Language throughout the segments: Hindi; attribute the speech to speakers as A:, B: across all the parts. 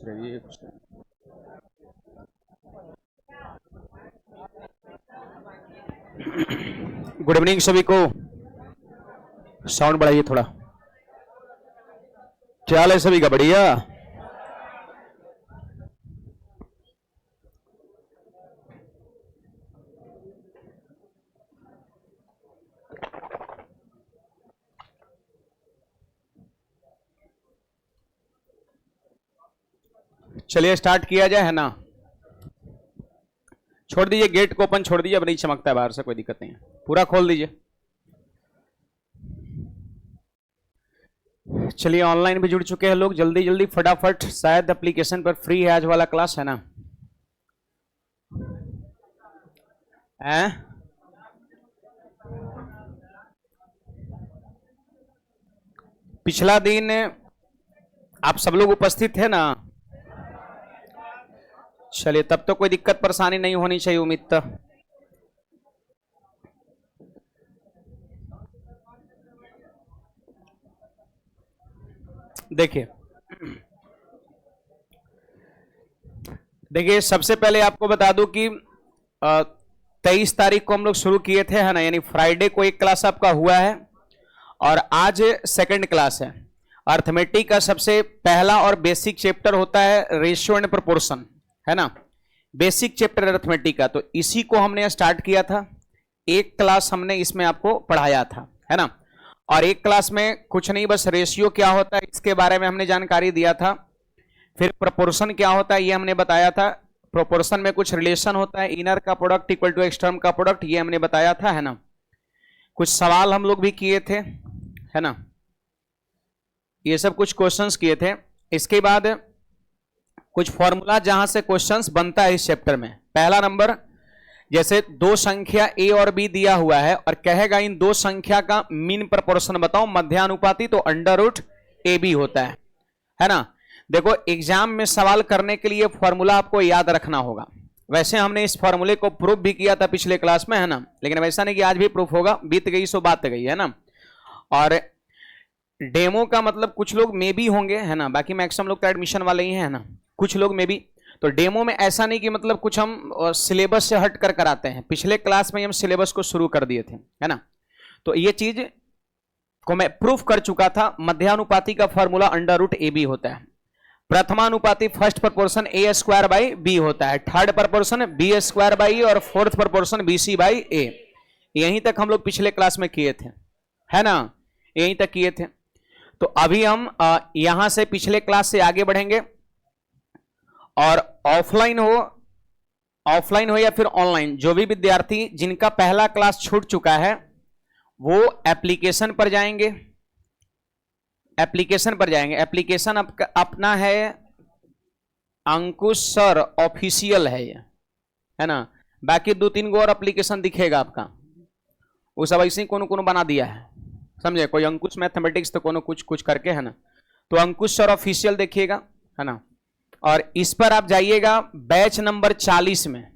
A: रही है कुछ। गुड इवनिंग सभी को। साउंड बढ़ाइए थोड़ा। क्या हाल है सभी का? बढ़िया। चलिए स्टार्ट किया जाए, है ना। छोड़ दीजिए गेट को ओपन, छोड़ दीजिए, अब नहीं चमकता है बाहर से, कोई दिक्कत नहीं है, पूरा खोल दीजिए। चलिए ऑनलाइन भी जुड़ चुके हैं लोग, जल्दी जल्दी फटाफट। शायद एप्लीकेशन पर फ्री है आज वाला क्लास, है ना। पिछला दिन आप सब लोग उपस्थित थे ना। चलिए तब तो कोई दिक्कत परेशानी नहीं होनी चाहिए, उम्मीद तो। देखिए देखिए सबसे पहले आपको बता दूं कि 23 तारीख को हम लोग शुरू किए थे, है ना, यानी फ्राइडे को एक क्लास आपका हुआ है और आज सेकंड क्लास है। अर्थमेटिक का सबसे पहला और बेसिक चैप्टर होता है रेशियो एंड प्रोपोर्शन, है ना, बेसिक चैप्टर अर्थमेटिक का। तो इसी को हमने स्टार्ट किया था, एक क्लास हमने इसमें आपको पढ़ाया था, है ना। और एक क्लास में कुछ नहीं, बस रेशियो क्या होता है इसके बारे में हमने जानकारी दिया था। फिर प्रोपोर्शन क्या होता है ये हमने बताया था। प्रोपोर्शन में कुछ रिलेशन होता है, इनर का प्रोडक्ट इक्वल टू एक्सटर्नल का प्रोडक्ट, ये हमने बताया था, है ना। कुछ सवाल हम लोग भी किए थे, है ना, ये सब कुछ क्वेश्चंस किए थे। इसके बाद कुछ फॉर्मूला जहां से क्वेश्चंस बनता है इस चैप्टर में। पहला नंबर, जैसे दो संख्या ए और बी दिया हुआ है और कहेगा इन दो संख्या का मीन प्रोपोर्शन बताओ, मध्यानुपाती, तो अंडर रूट ए बी होता है ना। देखो एग्जाम में सवाल करने के लिए फॉर्मूला आपको याद रखना होगा। वैसे हमने इस फॉर्मूले को प्रूफ भी किया था पिछले क्लास में, है ना, लेकिन वैसा नहीं कि आज भी प्रूफ होगा, बीत गई सो बात गई, है ना। और डेमो का मतलब कुछ लोग मे भी होंगे, है ना, बाकी मैक्सिमम लोग तो एडमिशन वाले ही हैं, है ना, कुछ लोग मे भी। तो डेमो में ऐसा नहीं कि मतलब कुछ हम सिलेबस से हट कर कराते हैं, पिछले क्लास में हम सिलेबस को शुरू कर दिए थे, है ना। तो ये चीज को मैं प्रूफ कर चुका था। मध्यानुपाती का formula under root A B होता है। प्रथमानुपाती first proportion A square by B होता है, third proportion B square by और fourth proportion B C by A. यहीं तक हम लोग पिछले क्लास में किए थे, है ना, यहीं तक किए थे। तो अभी हम यहां से पिछले क्लास से आगे बढ़ेंगे और ऑफलाइन हो या फिर ऑनलाइन, जो भी विद्यार्थी जिनका पहला क्लास छूट चुका है वो एप्लीकेशन पर जाएंगे। एप्लीकेशन अपना है अंकुश सर ऑफिशियल है ये, है ना। बाकी 2-3 गो और एप्लीकेशन दिखेगा आपका, वो सब ऐसे ही कोनो बना दिया है, समझे। कोई अंकुश मैथमेटिक्स तो कोनो कुछ कुछ करके, है ना। तो अंकुश सर ऑफिशियल देखिएगा, है ना। और इस पर आप जाइएगा बैच नंबर 40 में,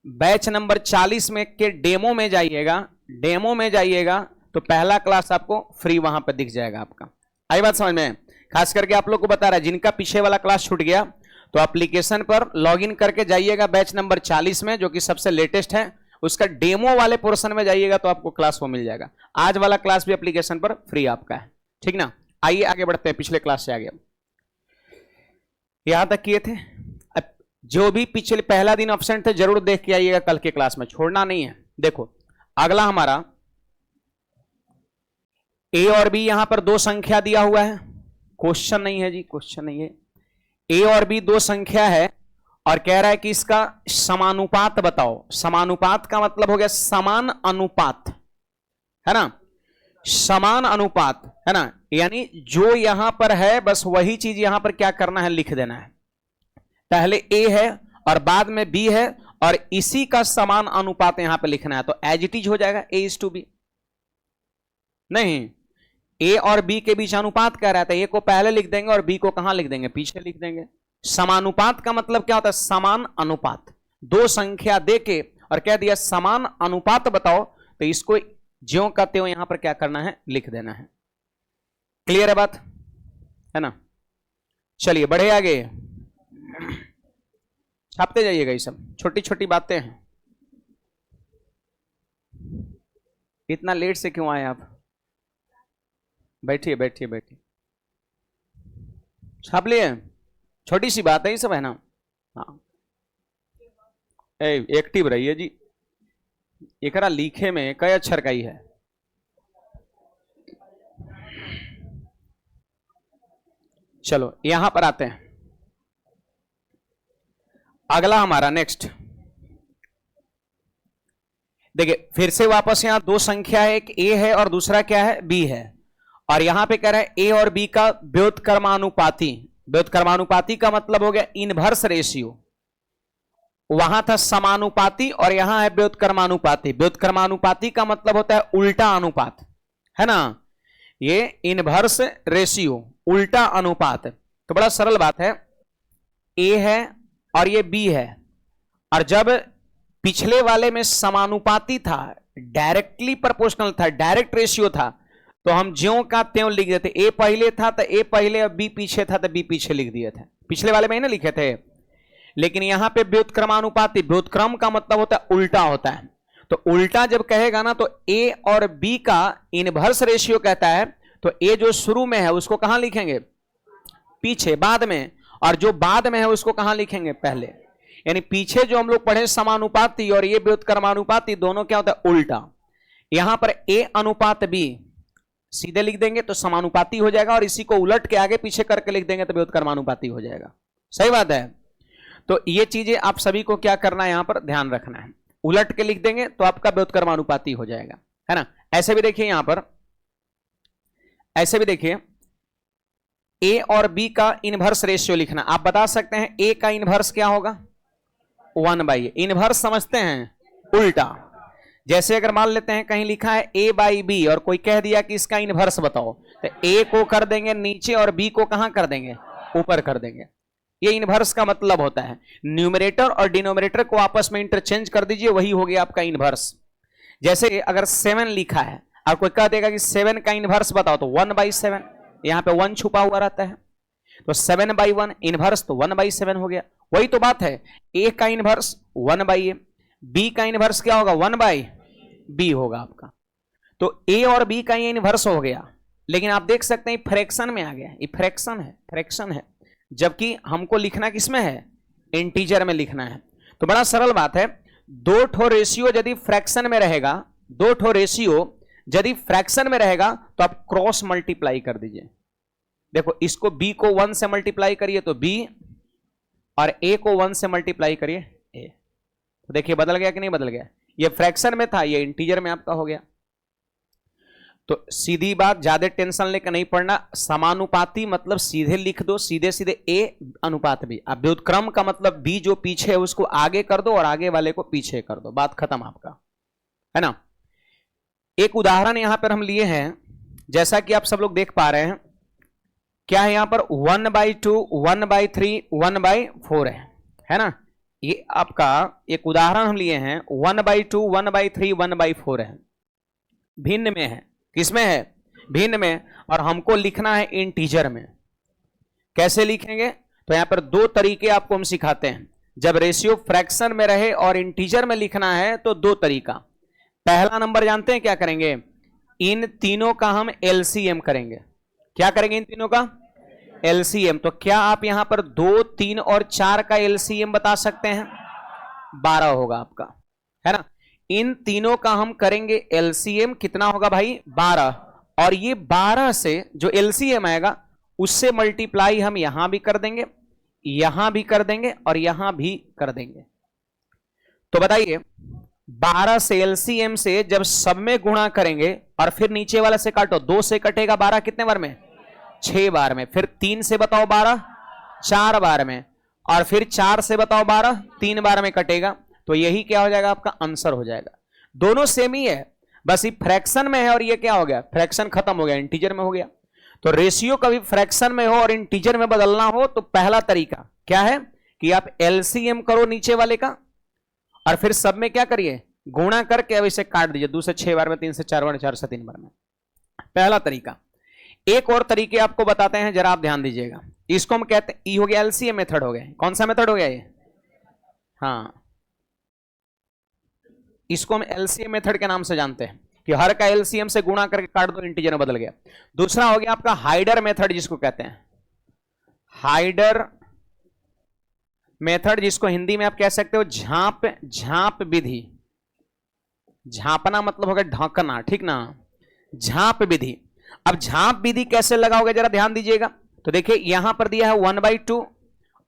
A: बैच नंबर 40 में के डेमो में जाइएगा तो पहला क्लास आपको फ्री वहां पर दिख जाएगा आपका। आई बात समझ में? खास करके आप लोग को बता रहा है जिनका पीछे वाला क्लास छूट गया तो एप्लीकेशन पर लॉगिन करके जाइएगा बैच नंबर 40 में, जो कि सबसे लेटेस्ट है, उसका डेमो वाले पोर्शन में जाइएगा तो आपको क्लास वो मिल जाएगा। आज वाला क्लास भी एप्लीकेशन पर फ्री आपका है, ठीक ना। आइए आगे बढ़ते हैं, पिछले क्लास से आगे यहां तक किए थे। जो भी पिछले पहला दिन एब्सेंट थे जरूर देख के आइएगा कल के क्लास में, छोड़ना नहीं है। देखो अगला हमारा ए और बी, यहां पर दो संख्या दिया हुआ है, क्वेश्चन नहीं है जी, क्वेश्चन नहीं है। ए और बी दो संख्या है और कह रहा है कि इसका समानुपात बताओ। समानुपात का मतलब हो गया समान अनुपात, है ना, समान अनुपात, है ना। यानी जो यहां पर है बस वही चीज यहां पर क्या करना है, लिख देना है। पहले ए है और बाद में बी है और इसी का समान अनुपात यहां पर लिखना है, तो एज इट इज हो जाएगा ए इज टू बी। नहीं, ए और बी के बीच अनुपात कह रहा था, ए को पहले लिख देंगे और बी को कहां लिख देंगे, पीछे लिख देंगे। समानुपात का मतलब क्या होता है, समान अनुपात। दो संख्या देके और कह दिया समान अनुपात बताओ, तो इसको ज्यों का त्यों यहां पर क्या करना है, लिख देना है। क्लियर है बात, है ना। चलिए बढ़े आगे, छापते जाइएगा, ये सब छोटी छोटी बातें हैं। इतना लेट से क्यों आए आप? बैठिए बैठिए बैठिए, छाप लिए, छोटी सी बात है ये सब, है ना। हाँ एक्टिव रहिए जी। एकरा लिखे में कई अक्षर का ही है। चलो यहां पर आते हैं, अगला हमारा नेक्स्ट। देखिए फिर से वापस यहां दो संख्या है, एक ए है और दूसरा क्या है, बी है। और यहां पे कह रहा है ए और बी का व्युत्क्रमानुपाती। व्युत्क्रमानुपाती का मतलब हो गया इनवर्स रेशियो। वहां था समानुपाती और यहां है व्युत्क्रमानुपाती। व्युत्क्रमानुपाती का मतलब होता है उल्टा अनुपात, है ना। ये इनवर्स रेशियो, उल्टा अनुपात। तो बड़ा सरल बात है, ए है और ये बी है, और जब पिछले वाले में समानुपाती था, डायरेक्टली प्रोपोर्शनल था, डायरेक्ट रेशियो था, तो हम ज्यों का त्यों लिख देते। ए पहले था तो ए पहले, और बी पीछे था तो बी पीछे लिख दिए थे, पिछले वाले में ही ना लिखे थे। लेकिन यहां पे व्युत्क्रमानुपाती, व्युत्क्रम का मतलब होता है उल्टा होता है। तो उल्टा जब कहेगा ना, तो ए और बी का इनवर्स रेशियो कहता है, तो ए जो शुरू में है उसको कहां लिखेंगे, पीछे, बाद में, और जो बाद में है उसको कहां लिखेंगे, पहले। यानी पीछे जो हम लोग पढ़े समानुपाती और ये व्युत्क्रमानुपाती, दोनों क्या होता है, उल्टा। यहां पर ए अनुपात बी सीधे लिख देंगे तो समानुपाती हो जाएगा, और इसी को उलट के आगे पीछे करके लिख देंगे तो व्युत्क्रमानुपाती हो जाएगा। सही बात है। तो ये चीजें आप सभी को क्या करना है, यहां पर ध्यान रखना है। उलट के लिख देंगे तो आपका व्युत्क्रमानुपाती हो जाएगा, है ना। ऐसे भी देखिए, यहां पर ऐसे भी देखिए, ए और बी का इनवर्स रेशियो लिखना। आप बता सकते हैं ए का इनवर्स क्या होगा, 1/a। इनवर्स समझते हैं, उल्टा। जैसे अगर मान लेते हैं कहीं लिखा है a/b और कोई कह दिया कि इसका इनवर्स बताओ, तो a को कर देंगे नीचे और b को कहां कर देंगे, ऊपर कर देंगे। ये इनवर्स का मतलब होता है। न्यूमरेटर और डिनोमिनेटर को आपस में इंटरचेंज कर दीजिए, वही हो गया आपका इनवर्स। जैसे अगर 7 लिखा है और कोई कह देगा कि 7 का इनवर्स बताओ, तो 1/7, यहां पे 1 छुपा हुआ रहता है, तो 7/1 इनवर्स तो 1/7 हो गया। वही तो बात है, ए का इनवर्स 1/a, बी का इनवर्स क्या होगा, 1/b होगा आपका। तो ए और बी का ये इनवर्स हो गया। लेकिन आप देख सकते हैं फ्रैक्शन में आ गया, ये फ्रैक्शन है, फ्रैक्शन है, जबकि हमको लिखना किसमें है, इंटीजर में लिखना है। तो बड़ा सरल बात है, दो ठो रेशियो यदि फ्रैक्शन में रहेगा, दो ठो रेशियो यदि फ्रैक्शन में रहेगा, तो आप क्रॉस मल्टीप्लाई कर दीजिए। देखो इसको b को 1 से मल्टीप्लाई करिए तो b, और a को 1 से मल्टीप्लाई करिए a। तो देखिए बदल गया कि नहीं बदल गया, ये फ्रैक्शन में था, ये इंटीजर में आपका हो गया। तो सीधी बात, ज्यादा टेंशन लेकर नहीं पढ़ना। समानुपाती मतलब सीधे लिख दो, सीधे सीधे a अनुपात b। अब व्युत्क्रम का मतलब b जो पीछे है उसको आगे कर दो और आगे वाले को पीछे कर दो, बात खत्म आपका, है ना। एक उदाहरण यहां पर हम लिए हैं, जैसा कि आप सब लोग देख पा रहे हैं, क्या है यहां पर 1/2, 1/3, 1/4 है ना। ये आपका एक उदाहरण हम लिए हैं, 1/2, 1/3, 1/4 है, भिन्न में है। किसमें है, भिन्न में। और हमको लिखना है इंटीजर में। कैसे लिखेंगे, तो यहां पर दो तरीके आपको हम सिखाते हैं। जब रेशियो फ्रैक्शन में रहे और इंटीजर में लिखना है तो दो तरीका। पहला नंबर जानते हैं क्या करेंगे, इन तीनों का हम एलसीएम करेंगे। क्या करेंगे, इन तीनों का एलसीएम। तो क्या आप यहां पर 2, 3 और 4 का एलसीएम बता सकते हैं, 12 होगा आपका, है ना। इन तीनों का हम करेंगे एलसीएम, कितना होगा भाई, 12। और ये 12 से जो एलसीएम आएगा उससे मल्टीप्लाई हम यहां भी कर देंगे, यहां भी कर देंगे और यहां भी कर देंगे। तो बताइए 12 से एलसीएम से जब सब में गुणा करेंगे और फिर नीचे वाला से काटो, 2 से कटेगा 12 कितने बार में, 6 बार में। फिर 3 से बताओ 12, 4 बार में। और फिर 4 से बताओ 12, 3 बार में कटेगा। तो यही क्या हो जाएगा, आपका आंसर हो जाएगा। दोनों सेम ही है, बस ये फ्रैक्शन में है और ये क्या हो गया, फ्रैक्शन खत्म हो गया, इंटीजर में हो गया। तो रेशियो कभी फ्रैक्शन में हो और इंटीजर में बदलना हो तो पहला तरीका क्या है कि आप एलसीएम करो नीचे वाले का, और फिर सब में क्या करिए, गुणा करके अब इसे काट दीजिए, 2 से 6 बार में, 3 से 4 बार, 4 से 3 बार में। पहला तरीका। एक और तरीके आपको बताते हैं, जरा आप ध्यान दीजिएगा। इसको हम कहते हैं, ई हो गया एलसीएम मेथड हो गया। कौन सा मेथड हो गया ये? हाँ, इसको हम एलसीएम मेथड के नाम से जानते हैं कि हर का एलसीएम से गुणा करके काट दो, इंटीजर में बदल गया। दूसरा हो गया आपका हाइडर मेथड, जिसको कहते हैं हाइडर मेथड, जिसको हिंदी में आप कह सकते हो झांप विधि। झांपना मतलब होगा ढकना, ठीक ना, झांप विधि। अब झांप विधि कैसे लगाओगे जरा ध्यान दीजिएगा। तो देखिए यहां पर दिया है 1/2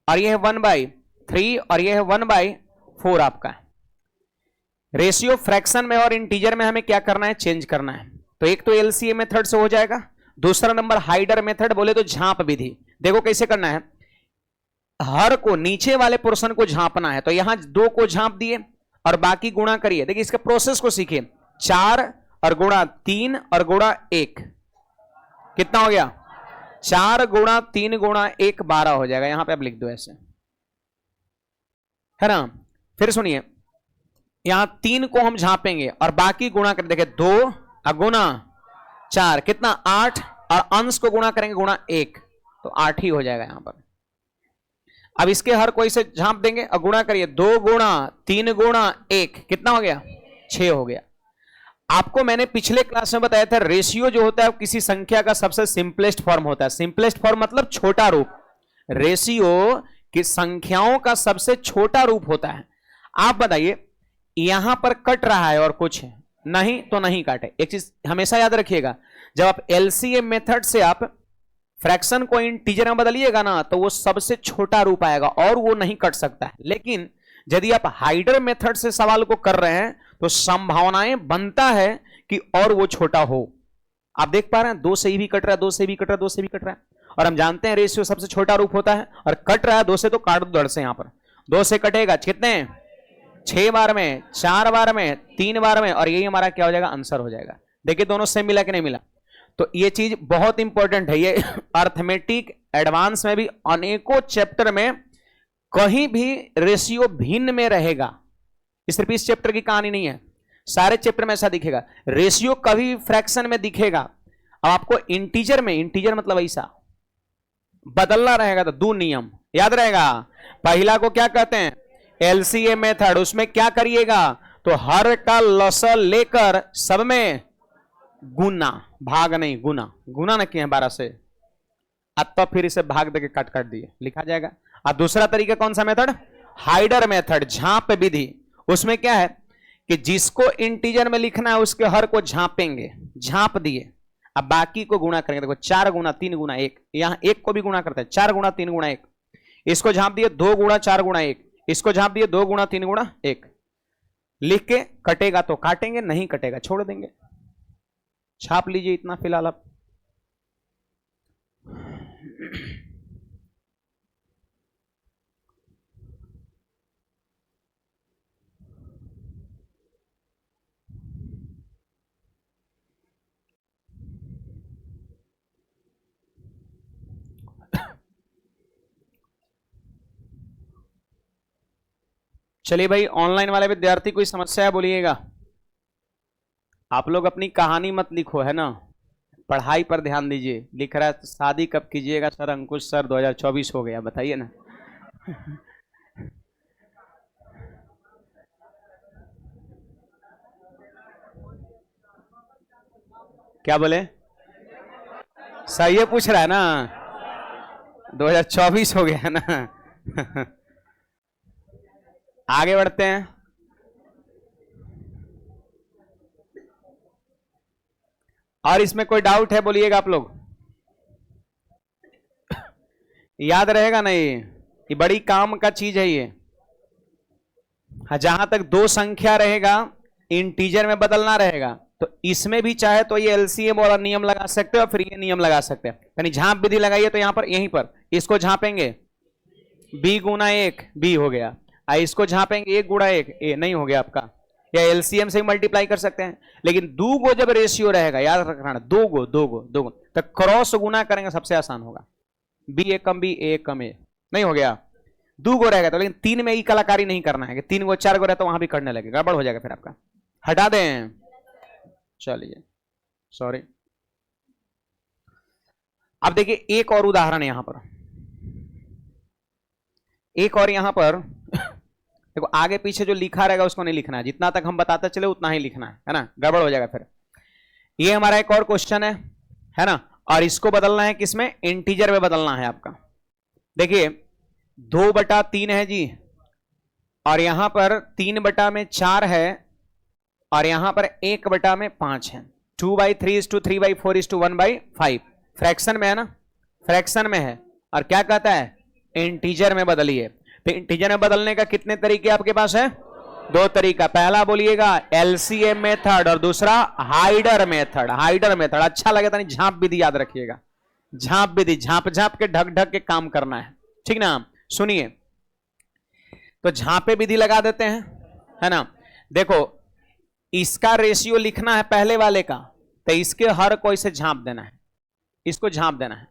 A: और यह है 1/3 और यह है 1/4 आपका। रेशियो फ्रैक्शन में और इंटीजर में हमें क्या करना है? चेंज करना है। तो एक तो एलसीएम मेथड से हो जाएगा, दूसरा नंबर हाइडर मेथड बोले तो झांप विधि। देखो कैसे करना है, हर को नीचे वाले पोर्शन को झांपना है। तो यहां 2 को झांप दिए और बाकी गुणा करिए। देखिए इसके प्रोसेस को सीखिए, 4 और गुणा 3 और गुणा 1 कितना हो गया? 4 गुणा 3 गुणा 1 12 हो जाएगा। यहां पे आप लिख दो ऐसे, है ना। फिर सुनिए, यहां 3 को हम झांपेंगे और बाकी गुणा कर, देखिए 2 गुणा 4 कितना? 8 और अंश को गुणा करेंगे गुणा 1 तो 8 ही हो जाएगा यहां पर। अब इसके हर कोई से झांप देंगे और गुणा करिए, 2 गुणा 3 गुणा 1 कितना हो गया? 6 हो गया। आपको मैंने पिछले क्लास में बताया था, रेशियो जो होता है किसी संख्या का सबसे सिंपलेस्ट फॉर्म होता है। सिंपलेस्ट फॉर्म मतलब छोटा रूप। रेशियो की संख्याओं का सबसे छोटा रूप होता है। आप बताइए, यहां पर कट रहा है और कुछ नहीं तो नहीं काटे। एक चीज हमेशा याद रखिएगा, जब आप एलसीएम मेथड से आप फ्रैक्शन को इंटीजर में बदलिएगा ना, तो वो सबसे छोटा रूप आएगा और वो नहीं कट सकता है। लेकिन यदि आप हाइडर मेथड से सवाल को कर रहे हैं तो संभावनाएं बनता है कि और वो छोटा हो। आप देख पा रहे हैं, 2 से ही भी कट रहा है, 2 से भी कट रहा है, 2 से भी कट रहा है। और हम जानते हैं रेशियो सबसे छोटा रूप होता है, और कट रहा है 2 से तो काट दो धड़ से। यहां पर 2 से कटेगा कितने? 6 बार में, 4 बार में, 3 बार में, और यही हमारा क्या हो जाएगा? आंसर हो जाएगा। देखिए दोनों से मिला कि नहीं मिला। तो ये चीज बहुत इंपॉर्टेंट है। ये अर्थमेटिक एडवांस में भी अनेकों चैप्टर में कहीं भी रेशियो भिन्न में रहेगा। सिर्फ इस चैप्टर की कहानी नहीं है, सारे चैप्टर में ऐसा दिखेगा। रेशियो कभी फ्रैक्शन में दिखेगा। अब आपको इंटीजर में, इंटीजर मतलब ऐसा बदलना रहेगा तो 2 नियम याद रहेगा। पहला को क्या कहते हैं? LCM method. उसमें क्या करिएगा? तो हर का लसल लेकर सब में गुना, भाग नहीं गुना, गुना ना किए 12 से, अब तो फिर इसे भाग देके काट काट दिए, लिखा जाएगा। और दूसरा तरीका कौन सा मेथड? हाइडर मेथड, झांप विधि। उसमें क्या है कि जिसको इंटीजर में लिखना है उसके हर को झांपेंगे, झांप दिए, अब बाकी को गुणा करेंगे। देखो 4 गुणा 3 गुणा 1, यहां 1 को भी गुणा करते हैं, 4 गुणा 3 गुणा 1। इसको झांप दिए 2 गुणा 4 गुणा 1, इसको झांप दिए 2 गुणा 3 गुणा 1। लिख के कटेगा तो काटेंगे, नहीं कटेगा छोड़ देंगे। छाप लीजिए इतना फिलहाल आप। चलिए भाई, ऑनलाइन वाले विद्यार्थी कोई समस्या है बोलिएगा। आप लोग अपनी कहानी मत लिखो, है ना, पढ़ाई पर ध्यान दीजिए। लिख रहा है तो शादी कब कीजिएगा सर? अंकुश सर 2024 हो गया, बताइए ना। क्या बोले? सही है, पूछ रहा है ना, 2024 हो गया है ना। आगे बढ़ते हैं। और इसमें कोई डाउट है बोलिएगा आप लोग। याद रहेगा ना, ये बड़ी काम का चीज है ये। जहां तक 2 संख्या रहेगा, इंटीजर में बदलना रहेगा, तो इसमें भी चाहे तो ये एलसीएम वाला नियम लगा सकते हो और फिर ये नियम लगा सकते हैं। यानी झांप विधि लगाइए तो यहां पर, यहीं पर इसको झांपेंगे b गुना 1, b हो गया। इसको झांपेंगे 1 गुणा 1, ए नहीं हो गया आपका। या एलसीएम से मल्टीप्लाई कर सकते हैं। लेकिन 2 गो जब रेशियो रहेगा, याद रखना 2 गो तो क्रॉस गुना करेंगे, सबसे आसान होगा। b एक कम b, a कम a, नहीं हो गया। 2 गो रहेगा तो, लेकिन 3 में ई कलाकारी नहीं करना है कि 3 गो 4 गो रहता तो वहां भी करने लगेगा, गड़बड़ हो जाएगा फिर आपका। हटा दें, चलिए सॉरी। अब देखिए एक और उदाहरण है यहां पर। एक और यहां पर देखो, आगे पीछे जो लिखा रहेगा उसको नहीं लिखना है, जितना तक हम बताते चले उतना ही लिखना है ना, गड़बड़ हो जाएगा फिर। ये हमारा एक और क्वेश्चन है ना, और इसको बदलना है किसमें, इंटीजर में बदलना है आपका। देखिए 2/3 है जी, और यहां पर 3/4 है, और यहां पर 1/5 है। 2/3:3/4:1/5 फ्रैक्शन में है ना, फ्रैक्शन में है, और क्या कहता है, इंटीजर में बदलिए। तो इंटीजर में बदलने का कितने तरीके आपके पास है, दो तरीका। पहला बोलिएगा एलसीएम मेथड, और दूसरा हाइडर मेथड। हाइडर मेथड अच्छा लगे तो नहीं, झांप विधि याद रखिएगा, झांप विधि, झांप झांप के ढक ढक के काम करना है, ठीक ना। सुनिए, तो झांपे विधि लगा देते हैं, है ना। देखो इसका रेशियो लिखना है पहले वाले का, तो इसके हर को इसे झांप देना है, इसको झांप देना है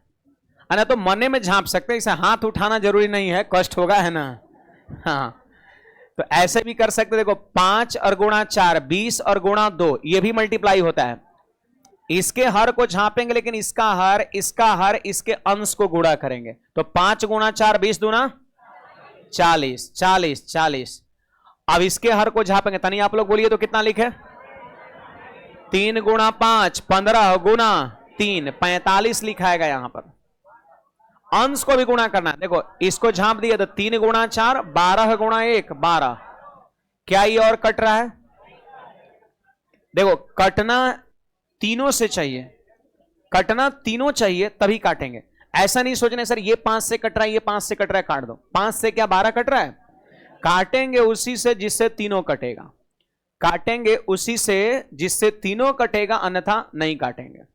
A: ना। तो मने में झांप सकते हैं, इसे हाथ उठाना जरूरी नहीं है, कष्ट होगा, है ना। हाँ, तो ऐसे भी कर सकते। देखो 5 और गुणा 4 20 और गुणा 2 ये भी मल्टीप्लाई होता है। इसके हर को झांपेंगे, लेकिन इसका हर इसके अंश को गुणा करेंगे। तो 5 गुणा 4 20 दूना 40 40 40। अब इसके हर को झापेंगे, तनी आप लोग बोलिए तो कितना लिखे, 3 गुणा 5 15 गुणा 3 45 लिखाएगा। यहां पर अंश को भी गुणा करना है। देखो इसको झांप दिया तो 3 गुणा 4 12 गुणा 1 12। क्या ये और कट रहा है, देखो कटना तीनों से चाहिए, कटना तीनों चाहिए तभी काटेंगे। ऐसा नहीं सोचने सर ये 5 से कट रहा है, ये 5 से कट रहा है, काट दो। 5 से क्या 12 कट रहा है, काटेंगे उसी से जिससे तीनों कटेगा, काटेंगे उसी से जिससे तीनों कटेगा, अन्यथा नहीं काटेंगे, है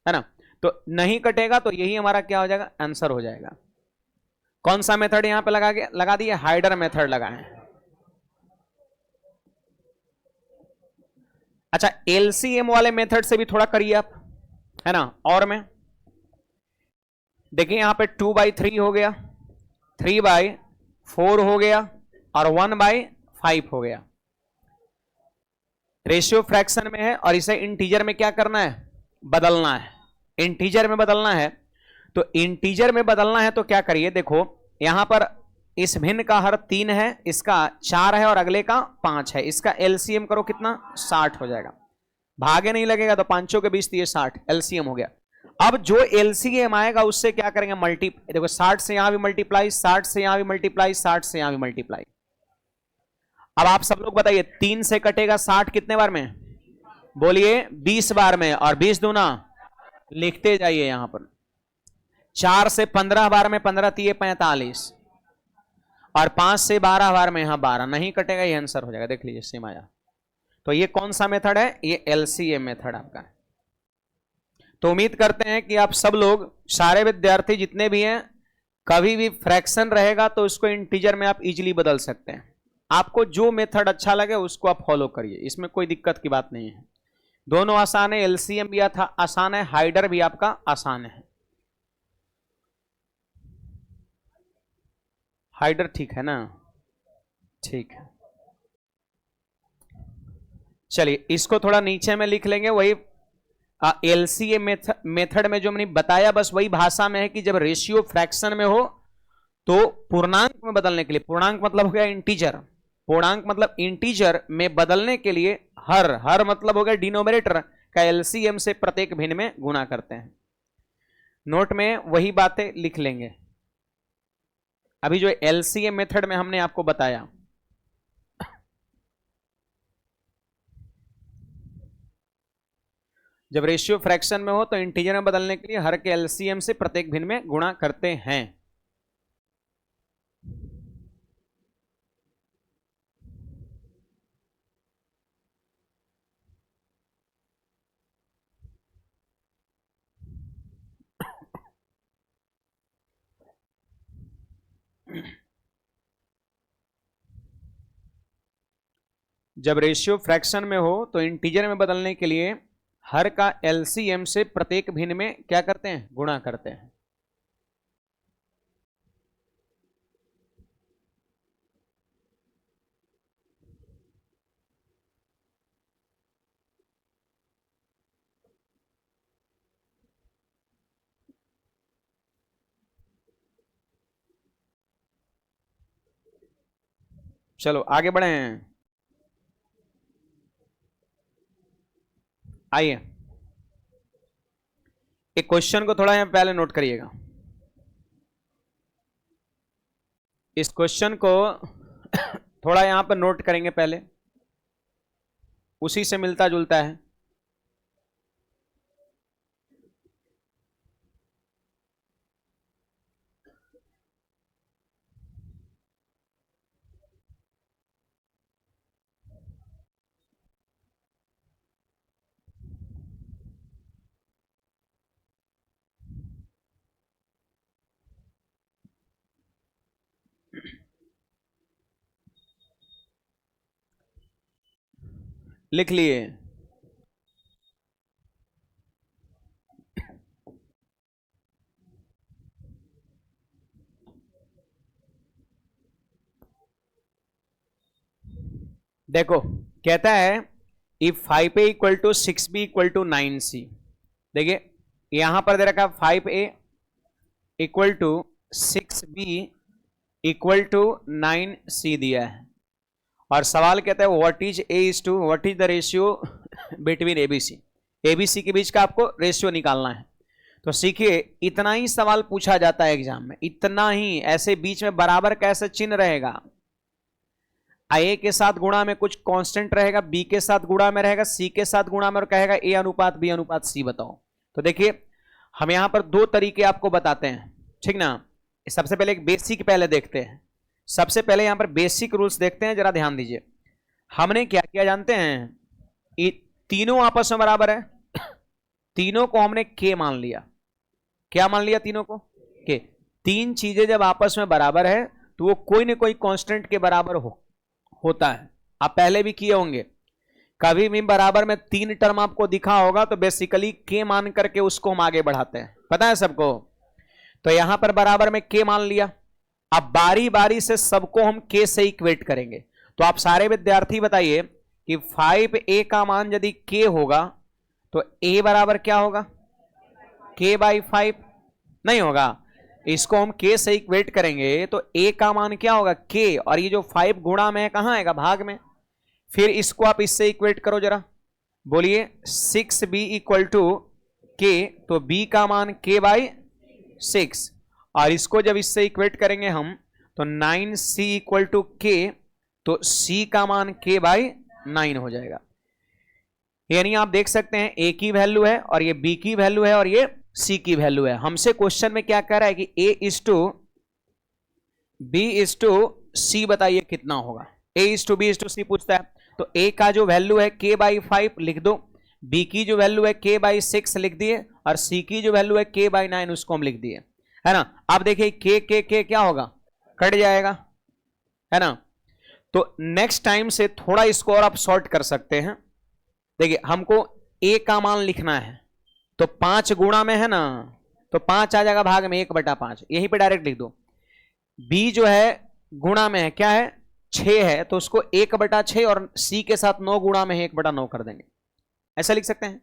A: ना। तो नहीं कटेगा तो यही हमारा क्या हो जाएगा, आंसर हो जाएगा। कौन सा मेथड यहां पे लगा दिए, हाइडर मेथड लगाए। अच्छा एलसीएम वाले मेथड से भी थोड़ा करिए आप, है ना। और में देखिए यहां पे 2/3 हो गया, 3/4 हो गया, और 1/5 हो गया। रेशियो फ्रैक्शन में है, और इसे इंटीजर में क्या करना है, बदलना है। इंटीजर में बदलना है, तो इंटीजर में बदलना है तो क्या करिए, देखो यहां पर इस भिन्न का हर 3 है, इसका 4 है, और अगले का 5 है। इसका एलसीएम करो कितना, 60 हो जाएगा। भागे नहीं लगेगा तो 5 के 20 ये 60 एलसीएम हो गया। अब जो एलसीएम आएगा उससे क्या करेंगे, मल्टी, देखो 60 से यहां भी मल्टीप्लाई, 60 से यहां भी मल्टीप्लाई, 60 से यहां भी मल्टीप्लाई। अब आप सब लोग बताइए 3 से कटेगा 60 कितने बार में, बोलिए 20 बार में, और 20 दूना लिखते जाइए यहां पर। 4 से 15 बार में, 15 तिये 45, और 5 से 12 बार में, यहां 12 नहीं कटेगा, ये आंसर हो जाएगा। देख लीजिए सेम आया। तो ये कौन सा मेथड है, ये एलसीएम मेथड आपका है। तो उम्मीद करते हैं कि आप सब लोग, सारे विद्यार्थी जितने भी हैं, कभी भी फ्रैक्शन रहेगा तो उसको इंटीजर में आप इजीली बदल सकते हैं। आपको जो मेथड अच्छा लगे उसको आप फॉलो करिए, इसमें कोई दिक्कत की बात नहीं है। दोनों आसान है, एलसीएम भी आसान है, हाइडर भी आपका आसान है। हाइडर ठीक है ना, ठीक है। चलिए इसको थोड़ा नीचे में लिख लेंगे, वही एलसीएम मेथड में जो मैंने बताया बस वही भाषा में है कि जब रेशियो फ्रैक्शन में हो तो पूर्णांक में बदलने के लिए, पूर्णांक मतलब हो गया इंटीजर, पूर्णांक मतलब इंटीजर में बदलने के लिए हर मतलब हो गया डिनोमिनेटर का एलसीएम से प्रत्येक भिन्न में गुणा करते हैं। नोट में वही बातें लिख लेंगे। अभी जो एलसीएम मेथड में हमने आपको बताया, जब रेशियो फ्रैक्शन में हो तो इंटीजर में बदलने के लिए हर के एलसीएम से प्रत्येक भिन्न में गुणा करते हैं। जब रेशियो फ्रैक्शन में हो तो इंटीजर में बदलने के लिए हर का एलसीएम से प्रत्येक भिन्न में क्या करते हैं, गुणा करते हैं। चलो आगे बढ़े। आइए, एक क्वेश्चन को थोड़ा यहां पहले नोट करिएगा। इस क्वेश्चन को थोड़ा यहां पर नोट करेंगे पहले, उसी से मिलता जुलता है। लिख लिए? देखो, कहता है if 5a equal to 6b equal to 9c। देखिए यहां पर दे रखा 5a equal to 6b equal to 9c दिया है, और सवाल कहता है what is a is to what is the ratio between ABC. ABC के बीच का आपको रेशियो निकालना है। तो सीखिए, इतना ही सवाल पूछा जाता है एग्जाम में, इतना ही। ऐसे बीच में बराबर कैसे चिन्ह रहेगा? ए के साथ गुणा में कुछ कांस्टेंट रहेगा, बी के साथ गुणा में रहेगा, सी के साथ गुणा में, और कहेगा ए अनुपात बी अनुपात सी बताओ। तो देखिए हम यहां पर दो तरीके आपको बताते हैं, ठीक ना। सबसे पहले एक बेसिक पहले देखते हैं। सबसे पहले यहां पर बेसिक रूल्स देखते हैं, जरा ध्यान दीजिए। हमने क्या किया जानते हैं? ये तीनों आपस में बराबर है, तीनों को हमने के मान लिया। क्या मान लिया? तीनों को के। तीन चीजें जब आपस में बराबर है तो वो कोई ना कोई कांस्टेंट के बराबर होता है। आप पहले भी किए होंगे, कभी भी बराबर में तीन टर्म आपको दिखा होगा तो बेसिकली के मान करके उसको हम आगे बढ़ाते हैं, पता है सबको। तो यहां पर बराबर में के मान लिया। अब बारी बारी से सबको हम के से इक्वेट करेंगे। तो आप सारे विद्यार्थी बताइए कि 5a का मान यदि के होगा तो a बराबर क्या होगा? k बाई 5 नहीं होगा। इसको हम k से इक्वेट करेंगे तो a का मान क्या होगा? k, और ये जो 5 गुणा में है कहां आएगा? भाग में। फिर इसको आप इससे इक्वेट करो जरा, बोलिए 6b इक्वल टू k, तो b का मान k बाई 6, और इसको जब इससे इक्वेट करेंगे हम तो 9c इक्वल टू k, तो c का मान k बाई 9 हो जाएगा। यानी आप देख सकते हैं a की वैल्यू है और ये b की वैल्यू है और ये c की वैल्यू है। हमसे क्वेश्चन में क्या कह रहा है कि a is to b is to c बताइए कितना होगा। a is to b is to c पूछता है, तो a का जो वैल्यू है k बाई 5 लिख दो, b की जो वैल्यू है k बाई 6 लिख दिए, और c की जो वैल्यू है k बाई 9 उसको हम लिख दिए, है ना। आप देखिए k क्या होगा? कट जाएगा, है ना। तो नेक्स्ट टाइम से थोड़ा इसको और आप सॉर्ट कर सकते हैं। देखिए हमको a का मान लिखना है तो 5 गुणा में है ना, तो 5 आ जाएगा भाग में 1/5, यहीं पे डायरेक्ट लिख दो। b जो है गुणा में है, क्या है? 6 है, तो उसको 1/6, और c के साथ 9 गुणा में है 1/9 कर देंगे, ऐसा लिख सकते हैं।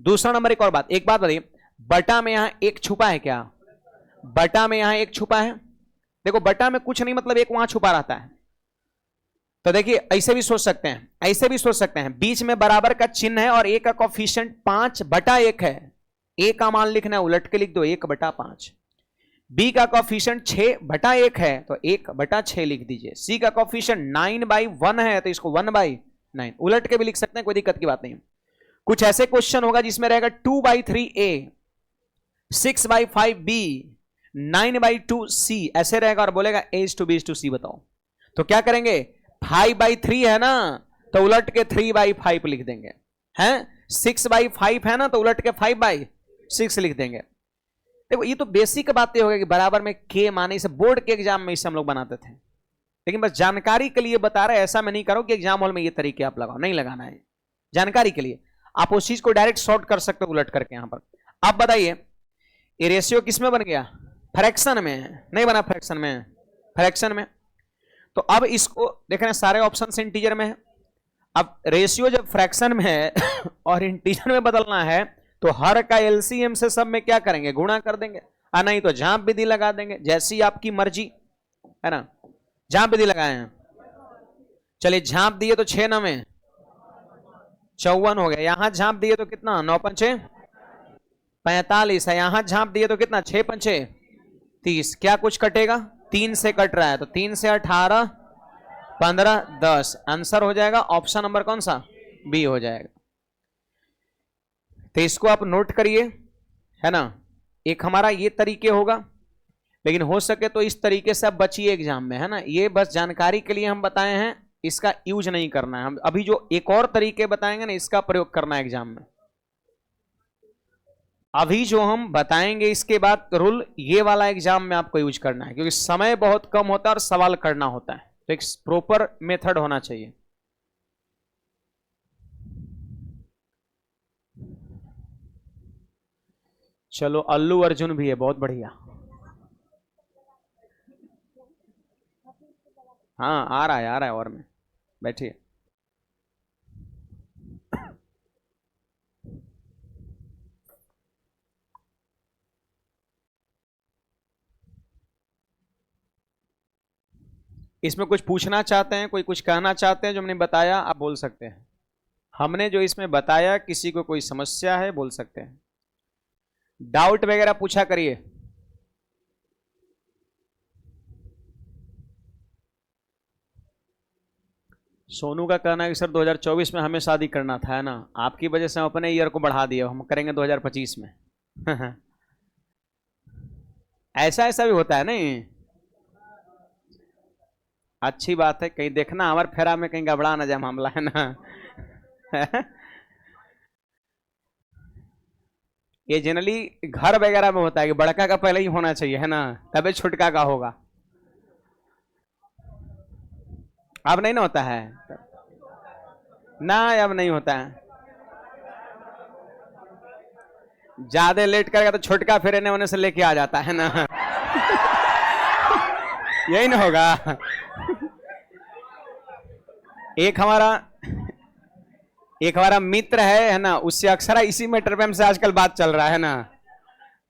A: दूसरा नंबर एक और बात, एक बात बताइए, बटा में यहां एक छुपा है क्या? बटा में यहां एक छुपा है। देखो बटा में कुछ नहीं, मतलब एक वहां छुपा रहता है। तो देखिए ऐसे भी सोच सकते हैं, ऐसे भी सोच सकते हैं, बीच में बराबर का चिन्ह है और a का कोफिशिएंट 5/1 है। a का मान लिखना है, उलट के लिख दो 1/5। b का कोफिशिएंट 6/1 है तो 1/6 लिख दीजिए। c का कोफिशिएंट 9/1 है तो इसको 1/9 उलट के भी लिख सकते हैं, कोई दिक्कत की बात नहीं। कुछ ऐसे क्वेश्चन होगा जिसमें रहेगा 2/3a, 6/5b, 9/2c, ऐसे रहेगा और बोलेगा a is to b is to c बताओ। तो क्या करेंगे? 5/3 है ना, तो उलट के 3/5 लिख देंगे, हैं। 6/5 है ना, तो उलट के 5/6 लिख देंगे। देखो ये तो बेसिक बातें हो गई कि बराबर में के माने, इसे बोर्ड के एग्जाम में इसे हम लोग बनाते थे, लेकिन बस जानकारी के लिए बता रहे, ऐसा मैं नहीं करो कि एग्जाम हॉल में ये तरीके आप लगाओ, नहीं लगाना है। जानकारी के लिए आप उस चीज को डायरेक्ट सॉर्ट कर सकते हो उलट करके। यहां पर आप बताइए ये रेशियो किस में बन गया? फ्रैक्शन में नहीं बना, फ्रैक्शन में, फ्रैक्शन में। तो अब इसको देखना, सारे ऑप्शन इंटीजर में है। अब रेशियो जब फ्रैक्शन में है और इंटीजर में बदलना है तो हर का एलसीएम से सब में क्या करेंगे? गुणा कर देंगे, और नहीं तो झांप विधि लगा देंगे, जैसी आपकी मर्जी, है ना। झांप विधि लगाए हैं, चलिए झांप दिए तो 6 9 में 54 हो गया। यहां झांप दिए तो कितना, 9 पंचे 45 है। यहां झांप दिए तो कितना, 6 पंचे 30। क्या कुछ कटेगा, 3 से कट रहा है, तो 3 से 18 15 10। आंसर हो जाएगा ऑप्शन नंबर कौन सा, बी हो जाएगा। तो इसको आप नोट करिए, है ना। एक हमारा ये तरीके होगा, लेकिन हो सके तो इस तरीके से आप बचिए एग्जाम में, है ना। ये बस जानकारी के लिए हम बताए हैं, इसका यूज नहीं करना है। हम अभी जो एक और तरीके बताएंगे ना, इसका प्रयोग करना है एग्जाम में। अभी जो हम बताएंगे इसके बाद रूल, ये वाला एग्जाम में आपको यूज करना है, क्योंकि समय बहुत कम होता है और सवाल करना होता है, तो एक प्रॉपर मेथड होना चाहिए। चलो अल्लू अर्जुन भी है, बहुत बढ़िया। हाँ आ रहा है, आ रहा है, और में बैठिए। इसमें कुछ पूछना चाहते हैं, कोई कुछ कहना चाहते हैं जो हमने बताया, आप बोल सकते हैं। हमने जो इसमें बताया, किसी को कोई समस्या है बोल सकते हैं, डाउट वगैरह पूछा करिए। सोनू का कहना है कि सर 2024 में हमें शादी करना था, है ना। आपकी वजह से हम अपने ईयर को बढ़ा दिया, हम करेंगे 2025 में। ऐसा ऐसा भी होता है नहीं। अच्छी बात है, कहीं देखना हमारे फेरा में कहीं गबड़ा ना जाए मामला, है ना। ये जनरली घर वगैरह में होता है कि बड़का का पहले ही होना चाहिए, है ना, तभी छुटका का होगा। अब नहीं ना होता है ना, अब नहीं होता है। ज्यादा लेट करेगा तो छोटका फिर इन्हें होने से लेके आ जाता है ना। यही ना होगा। एक हमारा मित्र है ना, उससे अक्सर इसी मैटर पे हमसे आजकल बात चल रहा है ना।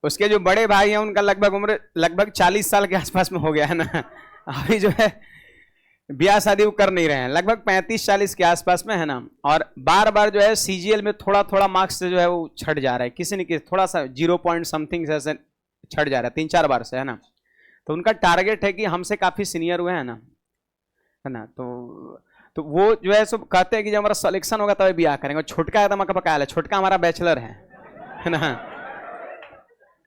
A: उसके जो बड़े भाई हैं उनका लगभग उम्र 40 साल के आसपास में हो गया है ना। अभी जो है ब्याह शादी वो कर नहीं रहे हैं, लगभग 35-40 के आसपास में, है ना। और बार बार जो है सीजीएल में थोड़ा थोड़ा मार्क्स से जो है वो छट जा रहा है, किसी न किसी थोड़ा सा 0 पॉइंट समथिंग से ऐसे छट जा रहा है 3-4 बार से, है ना। तो उनका टारगेट है कि हमसे काफ़ी सीनियर हुए हैं ना, है ना। तो वो जो है सब कहते हैं कि जब हमारा सिलेक्शन होगा तभी ब्याह करेंगे। छोटका एकदम पकाया है, छोटका हमारा बैचलर है ना।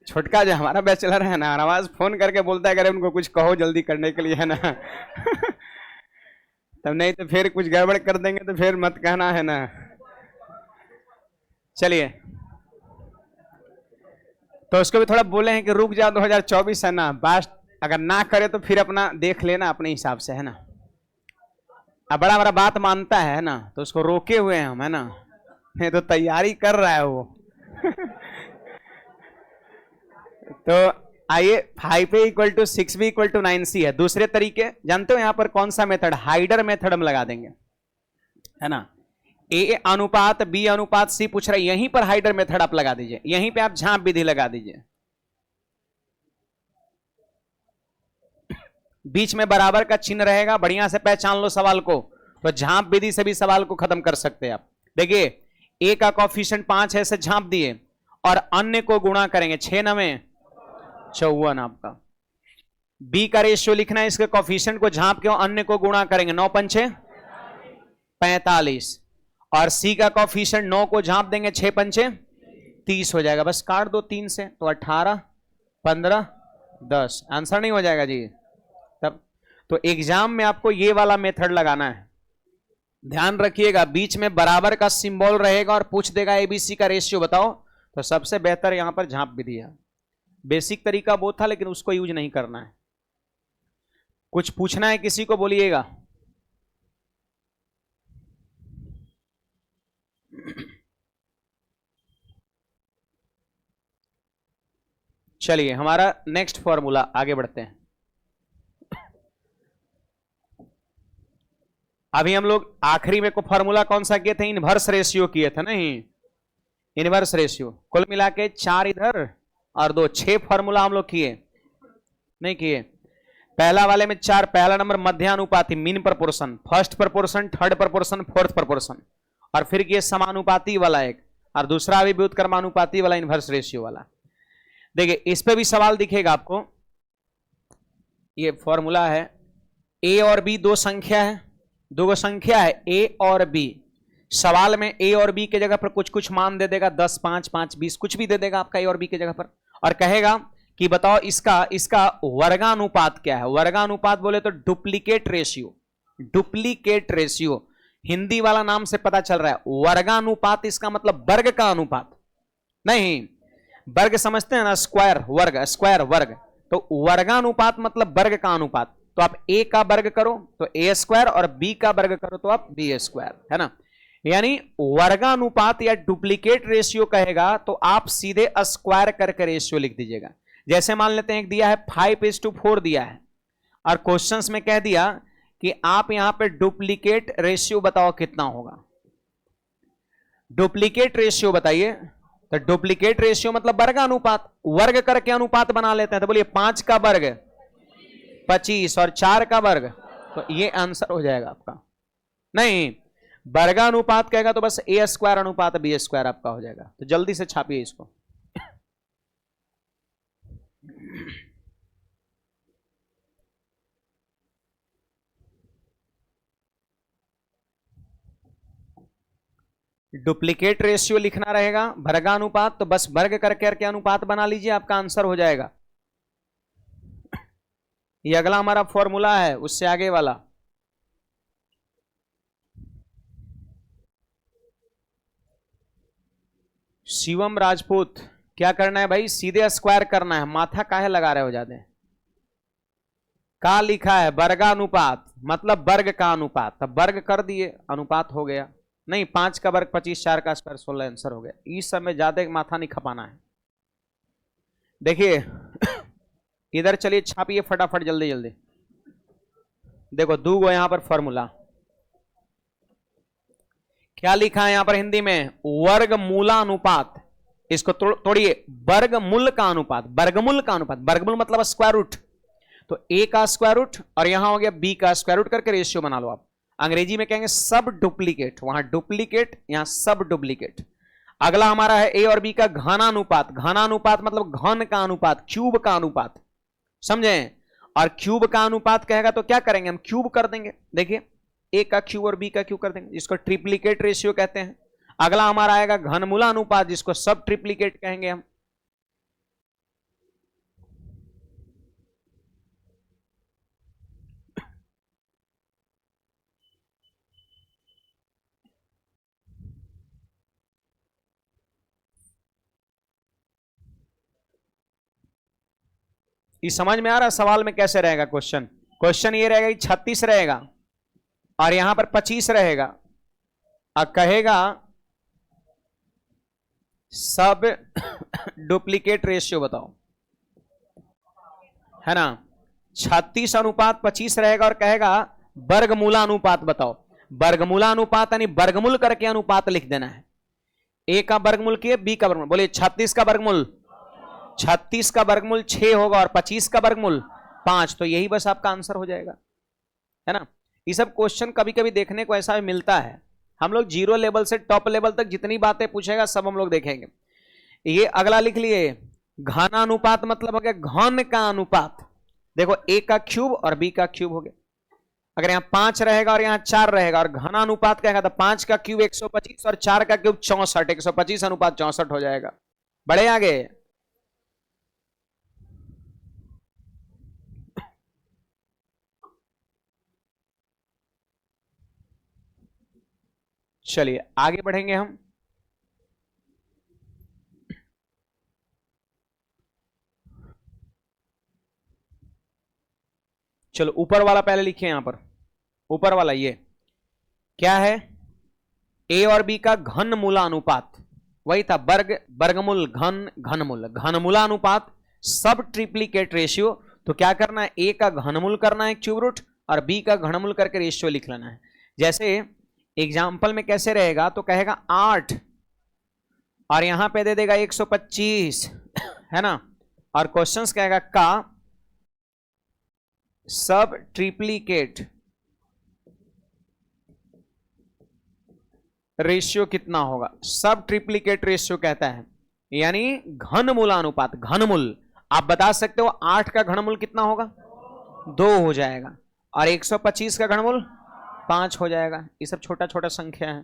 A: छोटका जो हमारा बैचलर है ना, आवाज फोन करके बोलता है, अगर उनको कुछ कहो जल्दी करने के लिए, है ना। तब नहीं तो फिर कुछ गड़बड़ कर देंगे तो फिर मत कहना, है ना। चलिए, तो उसको भी थोड़ा बोले हैं कि रुक जाओ 2024, है ना। बात अगर ना करे तो फिर अपना देख लेना अपने हिसाब से, है ना। अब बड़ा हमारा बात मानता है ना, तो उसको रोके हुए हैं हम, है ना। नहीं तो तैयारी कर रहा है वो। तो आइए, 5a = 6b = 9c है। दूसरे तरीके जानते हो यहाँ पर कौन सा मेथड, हाइडर मेथड हम लगा देंगे, है ना। a अनुपात b अनुपात c पूछ रहा है, यहीं पर हाइडर मेथड आप लगा दीजिए, यहीं पे आप झांप विधि लगा दीजिए। बीच में बराबर का चिन्ह रहेगा, बढ़िया से पहचान लो सवाल को, तो झांप विधि से भी सवाल को खत्म कर सकते हैं आप। देखिए a का कोफिशिएंट 5 है, इसे झांप दिए और अन्य को गुणा करेंगे, 6 9 54 आपका। b का रेशियो लिखना है, इसके कोफिशिएंट को झांप के अन्य को गुणा करेंगे, 9 पंचे 45। और c का कोफिशिएंट 9 को झांप देंगे, 6 पंचे 30 हो जाएगा। बस काट दो 3 से, तो 18 15 10। आंसर नहीं हो जाएगा जी तब। तो एग्जाम में आपको ये वाला मेथड लगाना है, ध्यान रखिएगा। बीच में बराबर का सिंबल रहेगा और पूछ देगा एबीसी का रेशियो बताओ, तो सबसे बेहतर यहां पर झांप विधि है। बेसिक तरीका वो था, लेकिन उसको यूज नहीं करना है। कुछ पूछना है किसी को, बोलिएगा। चलिए हमारा नेक्स्ट फॉर्मूला, आगे बढ़ते हैं। अभी हम लोग आखिरी में को फॉर्मूला कौन सा किए थे, इनवर्स रेशियो किए थे, नहीं इनवर्स रेशियो। कुल मिला के 4 इधर और 2, 6 फॉर्मूला हम लोग किए, नहीं किए। पहला वाले में 4, पहला नंबर मध्यानुपाती mean proportion, first proportion, third proportion, fourth proportion, और फिर ये समानुपाती वाला एक, और दूसरा अभी व्युत्क्रमानुपाती वाला इनवर्स रेशियो वाला। देखिए इस पे भी सवाल दिखेगा आपको। ये फॉर्मूला है, ए और बी दो संख्या है, दो संख्या है ए और बी। सवाल में ए और बी के जगह पर कुछ कुछ मान दे देगा, 10, 5, 5, 20 कुछ भी दे देगा आपका ए और बी के जगह पर, और कहेगा कि बताओ इसका वर्गानुपात क्या है। वर्गानुपात बोले तो duplicate ratio, duplicate ratio Hindi वाला नाम से पता चल रहा है। वर्गानुपात इसका मतलब वर्ग का अनुपात नहीं, वर्ग समझते हैं ना, स्क्वायर वर्ग, स्क्वायर वर्ग, तो वर्गानुपात मतलब वर्ग का अनुपात। तो आप ए का वर्ग करो तो ए स्क्वायर, और बी का वर्ग करो तो आप बी स्क्वायर, है ना। यानी वर्गानुपात या डुप्लीकेट रेशियो कहेगा तो आप सीधे स्क्वायर करके रेशियो लिख दीजिएगा। जैसे मान लेते हैं एक दिया है 5:4 दिया है, और क्वेश्चंस में कह दिया कि आप यहां पे डुप्लीकेट रेशियो बताओ कितना होगा। डुप्लीकेट रेशियो बताइए, तो डुप्लीकेट रेशियो मतलब वर्गानुपात, वर्ग करके अनुपात बना लेते हैं। तो बोलिए 5 का वर्ग 25 और 4 का वर्ग, तो ये आंसर हो जाएगा आपका। नहीं, वर्गानुपात कहेगा तो बस ए स्क्वायर अनुपात बी स्क्वायर आपका हो जाएगा। तो जल्दी से छापिए इसको। डुप्लीकेट रेशियो लिखना रहेगा, वर्गानुपात तो बस वर्ग करके अनुपात बना लीजिए, आपका आंसर हो जाएगा। ये अगला हमारा फॉर्मूला है, उससे आगे वाला। शिवम राजपूत, क्या करना है भाई? सीधे स्क्वायर करना है, माथा काहे लगा रहे हो जाते? का लिखा है वर्गानुपात मतलब वर्ग का अनुपात, तब वर्ग कर दिए, अनुपात हो गया। नहीं, 5 का वर्ग 25, 4 का स्क्वायर 16, आंसर हो गया। इस समय ज्यादा माथा नहीं खपाना है। देखिए इधर चलिए छापिए फटाफट, जल्दी जल्दी। देखो दूगो यहां पर फॉर्मूला क्या लिखा है यहां पर हिंदी में, वर्गमूलानुपात। इसको तोड़िए, वर्गमूल का अनुपात, वर्गमूल का अनुपात, वर्गमूल मतलब स्क्वायर रूट, तो ए का स्क्वायर रूट और यहां हो गया बी का स्क्वायर रूट करके रेशियो बना लो आप। अंग्रेजी में कहेंगे सब डुप्लीकेट, वहां डुप्लीकेट यहां सब डुप्लीकेट। अगला हमारा है ए और बी का घनानुपात। घनानुपात मतलब घन का अनुपात, क्यूब का अनुपात, समझे। और क्यूब का अनुपात कहेगा तो क्या करेंगे हम, क्यूब कर देंगे। देखिए ए का क्यूब और बी का क्यूब कर देंगे, जिसको ट्रिप्लीकेट रेशियो कहते हैं। अगला हमारा आएगा घनमूलानुपात, जिसको सब ट्रिप्लीकेट कहेंगे हम। इस समझ में आ रहा सवाल में कैसे रहेगा क्वेश्चन? क्वेश्चन ये रहेगा कि 36 रहेगा और यहां पर 25 रहेगा, और कहेगा सब डुप्लीकेट रेशियो बताओ, है ना। 36 अनुपात 25 रहेगा और कहेगा वर्गमूलानुपात बताओ। वर्गमूलानुपात यानी वर्गमूल करके अनुपात लिख देना है। ए का वर्गमूल किए, बी का वर्गमूल, बोलिए 36 का वर्गमूल, 36 का वर्गमूल 6 होगा और 25 का वर्गमूल 5, तो यही बस आपका आंसर हो जाएगा, है ना। ये सब क्वेश्चन कभी कभी देखने को ऐसा मिलता है। हम लोग जीरो लेवल से टॉप लेवल तक जितनी बातें पूछेगा सब हम लोग देखेंगे। ये अगला लिख लिए, घनानुपात मतलब हो गया घन का अनुपात। देखो ए का क्यूब और बी का क्यूब हो गया। अगर यहां 5 रहेगा और यहां 4 रहेगा और घनानुपात कहेगा तो 5 का क्यूब 125 और 4 का क्यूब 64, 125 अनुपात 64 हो जाएगा। बड़े आगे, चलिए आगे बढ़ेंगे हम। चलो ऊपर वाला पहले लिखिए, यहां पर ऊपर वाला ये क्या है, ए और बी का घन मूलानुपात, वही था वर्ग, वर्गमूल घन, घनमूल, घनमूलानुपात सब ट्रिप्लीकेट रेशियो। तो क्या करना है, ए का घनमूल करना है क्यूब रूट और बी का घनमूल करके रेशियो लिख लेना है। जैसे एग्जाम्पल में कैसे रहेगा, तो कहेगा 8 और यहां पे दे देगा 125, है ना। और क्वेश्चंस कहेगा का सब ट्रिप्लिकेट रेशियो कितना होगा? सब ट्रिप्लिकेट रेशियो कहता है यानी घनमूलानुपात। घनमूल आप बता सकते हो 8 का घनमूल कितना होगा? 2 हो जाएगा, और 125 का घनमूल 5 हो जाएगा। ये सब छोटा छोटा संख्या है,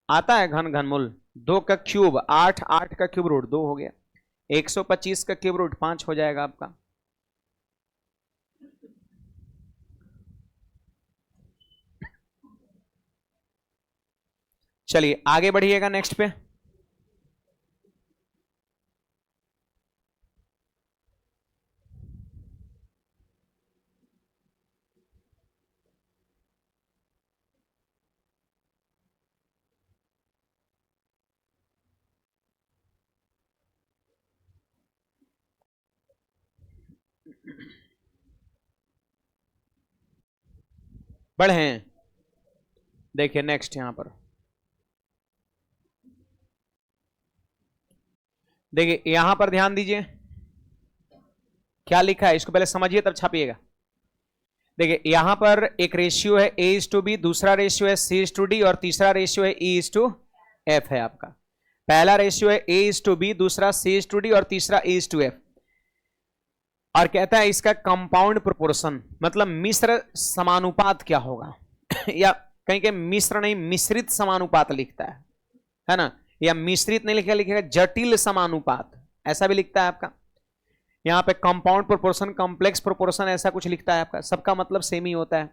A: आता है घनमूल। 2 का क्यूब 8, 8 का क्यूब रूट 2 हो गया, 125 का क्यूब रूट 5 हो जाएगा आपका। चलिए आगे बढ़िएगा नेक्स्ट पे। बढ़े, देखिए नेक्स्ट यहां पर देखिए, यहां पर ध्यान दीजिए क्या लिखा है, इसको पहले समझिए तब छापिएगा। देखिए यहां पर एक रेशियो है A:B, दूसरा रेशियो है C:D और तीसरा रेशियो है E:F है आपका। पहला रेशियो है A:B, दूसरा C:D और तीसरा E:F, और कहता है इसका कंपाउंड प्रोपोर्शन मतलब मिश्र समानुपात क्या होगा या कहीं के मिश्र नहीं, मिश्रित समानुपात लिखता है ना, या मिश्रित नहीं लिखेगा, लिखेगा जटिल समानुपात, ऐसा भी लिखता है आपका। यहां पे कंपाउंड प्रोपोर्शन, कॉम्प्लेक्स प्रोपोर्शन, ऐसा कुछ लिखता है आपका, सबका मतलब सेम ही होता है।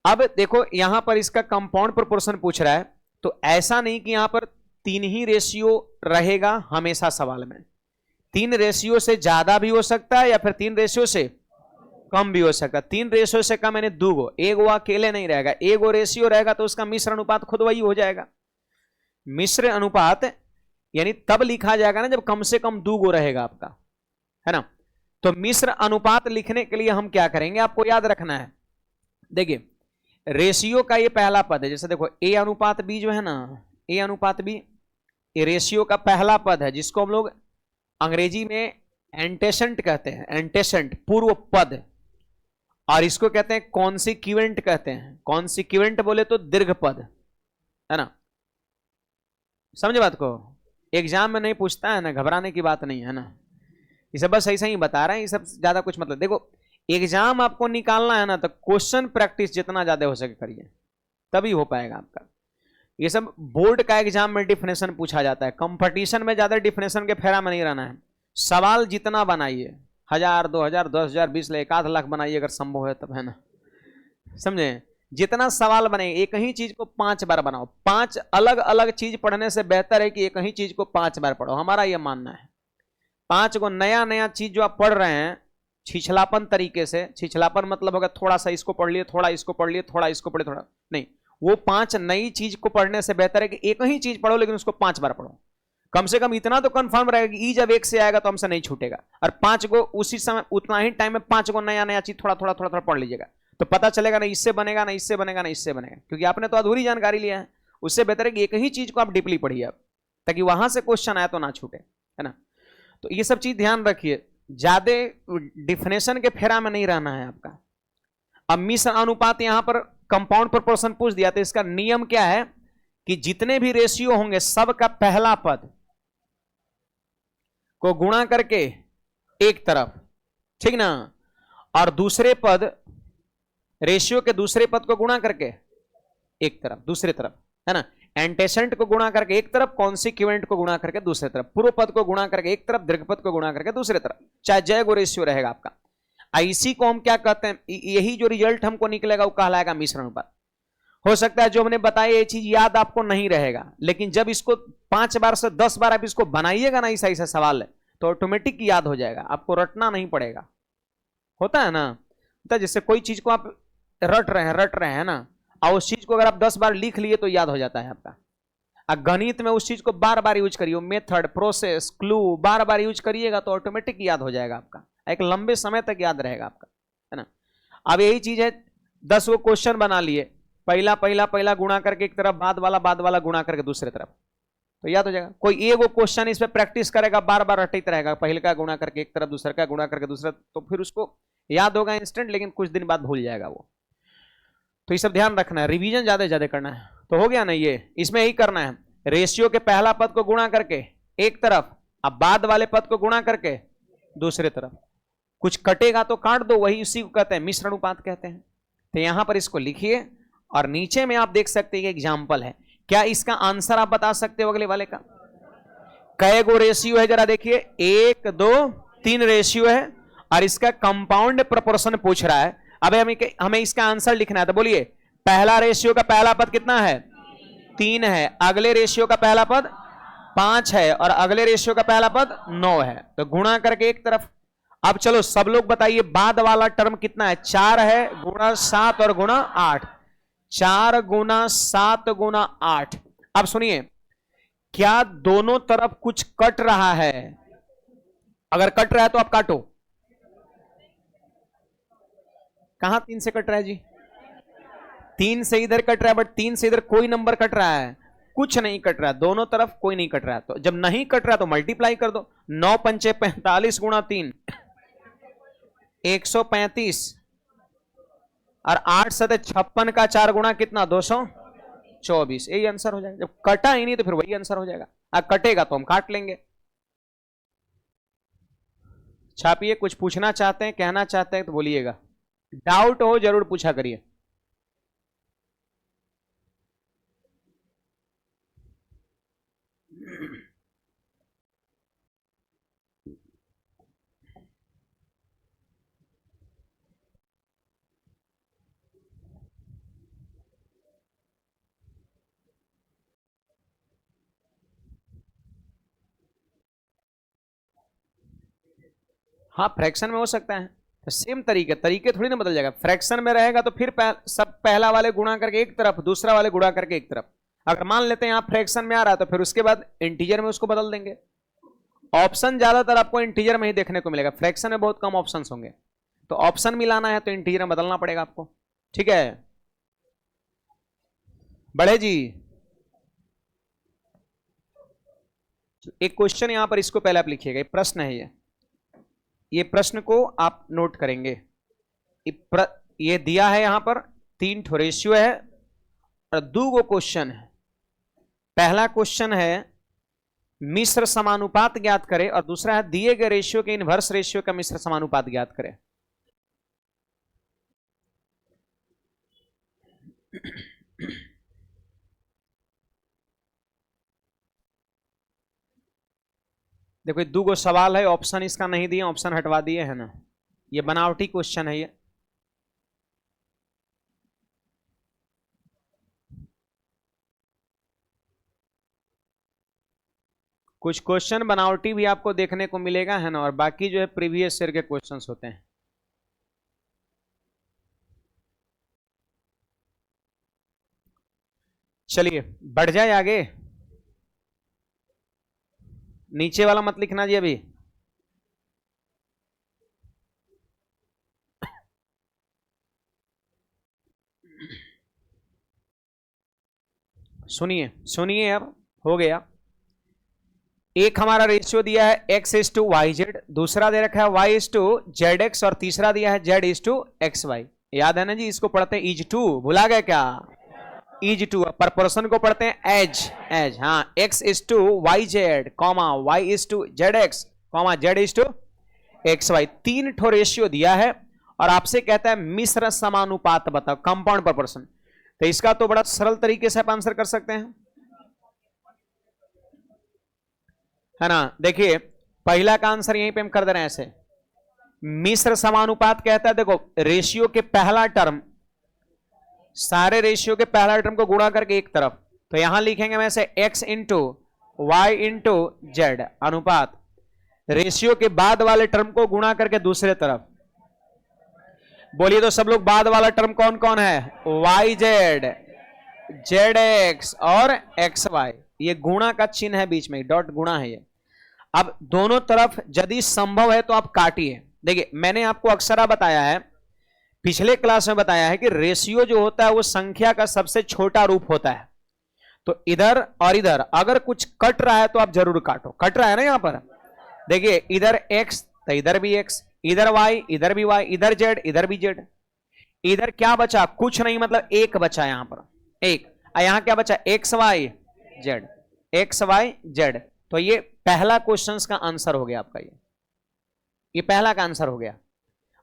A: अब देखो यहां पर इसका कंपाउंड प्रोपोर्शन पूछ रहा है, तो ऐसा नहीं कि यहां पर 3 ही रेशियो रहेगा हमेशा सवाल में। 3 रेशियो से ज्यादा भी हो सकता है या फिर 3 रेशियो से कम भी हो सकता है। 3 रेशियो से कम यानी 2 गो, एक वो अकेले नहीं रहेगा, एक वो रेशियो रहेगा तो उसका मिश्र अनुपात खुद वही हो जाएगा। मिश्र अनुपात यानी तब लिखा जाएगा ना जब कम से कम 2 गो रहेगा आपका, है ना। तो मिश्र अनुपात लिखने के लिए हम क्या करेंगे, आपको याद रखना है। देखिए रेशियो का ये पहला पद है, जैसे देखो A:B जो है ना, A:B ये रेशियो का पहला पद है, जिसको हम लोग अंग्रेजी में एंटेसेंट कहते हैं, एंटेसेंट पूर्व पद, और इसको कहते हैं कॉन्सिक्वेंट कहते हैं। कॉन्सिक्वेंट बोले तो दीर्घ पद, है ना, समझे बात को। एग्जाम में नहीं पूछता है ना, घबराने की बात नहीं है ना, ये सब बस ऐसा ही बता रहे हैं, ये सब ज्यादा कुछ मतलब। देखो एग्जाम आपको निकालना है ना, तो क्वेश्चन प्रैक्टिस जितना ज्यादा हो सके करिए, तभी हो पाएगा आपका। ये सब बोर्ड का एग्जाम में डिफिनेशन पूछा जाता है, कंपटीशन में ज्यादा डिफिनेशन के फेरा में नहीं रहना है। सवाल जितना बनाइए, 1000, 2000, 10,000, 20 लाख, 1 आध लाख बनाइए अगर संभव है तब, है ना, समझे। जितना सवाल बने, एक ही चीज को 5 बार बनाओ। 5 अलग अलग चीज पढ़ने से बेहतर है कि एक ही चीज को 5 बार पढ़ो, हमारा यह मानना है। 5 को नया नया चीज जो आप पढ़ रहे हैं छिछलापन तरीके से, छिछलापन मतलब होगा थोड़ा सा इसको पढ़ लिए, थोड़ा इसको पढ़ लिए, थोड़ा इसको पढ़े, थोड़ा नहीं, वो 5 नई चीज को पढ़ने से बेहतर है कि एक ही चीज पढ़ो लेकिन उसको 5 बार पढ़ो। कम से कम इतना तो कंफर्म रहेगा कि ई जब 1 से आएगा तो हमसे नहीं छूटेगा, और 5 को उसी समय उतना ही टाइम में 5 को नया नया चीज थोड़ा थोड़ा थोड़ा थोड़ा पढ़ लीजिएगा, तो पता चलेगा ना इससे बनेगा, ना इससे बनेगा, ना इससे बनेगा, क्योंकि आपने तो अधूरी जानकारी लिया है। उससे बेहतर है कि एक ही चीज को आप डीपली पढ़िए आप, ताकि वहां से क्वेश्चन आया तो ना छूटे, है ना। तो ये सब चीज ध्यान रखिए, ज्यादा डिफिनेशन के फेरा में नहीं रहना है आपका। अब मिश्र अनुपात यहां पर कंपाउंड प्रोपोर्शन पूछ दिया, तो इसका नियम क्या है कि जितने भी रेशियो होंगे सबका पहला पद को गुणा करके एक तरफ, ठीक ना, और दूसरे पद, रेशियो के दूसरे पद को गुणा करके एक तरफ, दूसरे तरफ, है ना। एंटेसेंट को गुणा करके एक तरफ, कॉन्सिक्वेंट को गुणा करके दूसरे तरफ, पूर्व पद को गुणा करके एक तरफ, दीर्घ पद को गुणा करके दूसरे तरफ, चाहे जय गो रेशियो रहेगा आपका। इसी को हम क्या कहते हैं, यही जो रिजल्ट हमको निकलेगा वो कहलाएगा मिश्र अनुपात। हो सकता है जो हमने बताया ये चीज याद आपको नहीं रहेगा, लेकिन जब इसको 5 बार से 10 बार आप इसको बनाइएगा ना, ऐसा ऐसा सवाल है, तो ऑटोमेटिक याद हो जाएगा, आपको रटना नहीं पड़ेगा। होता है ना, तो जैसे कोई चीज को आप रट रहे हैं ना, और उस चीज को अगर आप 10 बार लिख लिए तो याद हो जाता है आपका। गणित में उस चीज को बार बार यूज करिए, मेथड, प्रोसेस, क्लू बार बार यूज करिएगा तो ऑटोमेटिक याद हो जाएगा आपका, एक लंबे समय तक याद रहेगा आपका, है ना। अब यही चीज है, 10 वो क्वेश्चन बना लिए, पहला गुणा करके एक तरफ, बाद वाला गुणा करके दूसरे तरफ, तो याद हो जाएगा। कोई एक वो क्वेश्चन इस पे प्रैक्टिस करेगा, बार बार रटते रहेगा, पहले का गुणा करके एक तरफ, दूसरा का गुणा करके दूसरा, तो फिर उसको याद होगा इंस्टेंट, लेकिन कुछ दिन बाद भूल जाएगा वो। तो ये सब ध्यान रखना है, रिवीजन ज्यादा ज्यादा करना है। तो हो गया ना, ये इसमें यही करना है, रेशियो के पहला पद को गुणा करके एक तरफ, अब बाद वाले पद को गुणा करके दूसरे तरफ। कुछ कटेगा तो काट दो, वही उसी को कहते हैं मिश्र अनुपात कहते हैं। तो यहां पर इसको लिखिए, और नीचे में आप देख सकते हैं एग्जाम्पल है। क्या इसका आंसर आप बता सकते हो अगले वाले का? कई गो रेशियो है जरा देखिए, 1 2 3 रेशियो है, और इसका कंपाउंड प्रोपोर्शन पूछ रहा है। अब हमें इसका आंसर लिखना है, तो बोलिए पहला रेशियो का पहला पद कितना है? 3 है, अगले रेशियो का पहला पद 5 है, और अगले रेशियो का पहला पद 9 है। तो गुणा करके एक तरफ। अब चलो सब लोग बताइए, बाद वाला टर्म कितना है? 4 है, गुणा 7 और गुणा 8। 4 गुना 7 गुना 8। अब सुनिए, क्या दोनों तरफ कुछ कट रहा है? अगर कट रहा है तो आप काटो। कहां 3 से कट रहा है जी? 3 से इधर कट रहा है, बट 3 से इधर कोई नंबर कट रहा है? कुछ नहीं कट रहा है, दोनों तरफ कोई नहीं कट रहा है। तो जब नहीं कट रहा है तो मल्टीप्लाई कर दो। 9 पंचे 45 गुणा 3 135, और 8 सते 56 का 4 गुणा कितना? 224। यही आंसर हो जाएगा। जब कटा ही नहीं तो फिर वही आंसर हो जाएगा। अब कटेगा तो हम काट लेंगे। छापिए, कुछ पूछना चाहते हैं, कहना चाहते हैं तो बोलिएगा। डाउट हो जरूर पूछा करिए। हाँ, फ्रैक्शन में हो सकता है, तो सेम तरीके थोड़ी ना बदल जाएगा। फ्रैक्शन में रहेगा तो फिर सब पहला वाले गुणा करके एक तरफ, दूसरा वाले गुणा करके एक तरफ। अगर मान लेते हैं यहाँ फ्रैक्शन में आ रहा है तो फिर उसके बाद इंटीजर में उसको बदल देंगे। ऑप्शन ज्यादातर आपको इंटीजर में ही देखने को मिलेगा, फ्रैक्शन में बहुत कम ऑप्शंस होंगे। तो ऑप्शन मिलाना है तो इंटीजर में बदलना पड़ेगा आपको। ठीक है बड़े जी, एक क्वेश्चन यहां पर, इसको पहले आप लिखिएगा, प्रश्न है ये प्रश्न को आप नोट करेंगे। ये दिया है यहां पर 3 ठो रेशियो है और 2 गो क्वेश्चन है। पहला क्वेश्चन है मिश्र समानुपात ज्ञात करें, और दूसरा है दिए गए रेशियो के इनवर्स रेशियो का मिश्र समानुपात ज्ञात करें। देखो 2 गो सवाल है, ऑप्शन इसका नहीं दिए, ऑप्शन हटवा दिए है ना। ये बनावटी क्वेश्चन है ये। कुछ क्वेश्चन बनावटी भी आपको देखने को मिलेगा है ना, और बाकी जो है प्रीवियस ईयर के क्वेश्चंस होते हैं। चलिए बढ़ जाए आगे। नीचे वाला मत लिखना जी अभी। सुनिए सुनिए, अब हो गया। एक हमारा रेशियो दिया है x:y(z), दूसरा दे रखा है y:z(x), और तीसरा दिया है z:xy। याद है ना जी, इसको पढ़ते हैं इज टू, भुला गए क्या? Is to. प्रपोर्शन को पढ़ते हैं एज। हाँ, x:y(z), y:z(x), z:xy। 3 ठो रेशियो दिया है और आपसे कहता है मिश्र समानुपात बताओ, कंपाउंड प्रोपोर्शन। तो इसका तो बड़ा सरल तरीके से आप आंसर कर सकते हैं, है ना। देखिए पहला का आंसर यहीं पे हम कर दे रहे हैं ऐसे। मिश्र समानुपात कहता है, देखो रेशियो के पहला टर्म, सारे रेशियो के पहला टर्म को गुणा करके एक तरफ, तो यहां लिखेंगे हम ऐसे x into y into z अनुपात रेशियो के बाद वाले टर्म को गुणा करके दूसरे तरफ। बोलिए तो सब लोग, बाद वाला टर्म कौन कौन है? वाई जेड, जेड एक्स और एक्स वाई। ये गुणा का चिन्ह है बीच में, डॉट गुणा है ये। अब दोनों तरफ यदि संभव है तो आप काटिए। देखिए मैंने आपको अक्सर बताया है, पिछले क्लास में बताया है कि रेशियो जो होता है वो संख्या का सबसे छोटा रूप होता है। तो इधर और इधर अगर कुछ कट रहा है तो आप जरूर काटो। कट रहा है ना यहां पर, देखिए इधर x तो इधर भी x, इधर y इधर भी y, इधर z इधर भी z। इधर क्या बचा? कुछ नहीं, मतलब एक बचा यहां पर, एक। यहां क्या बचा? x y z, x y z। तो ये पहला क्वेश्चन का आंसर हो गया आपका, ये पहला का आंसर हो गया।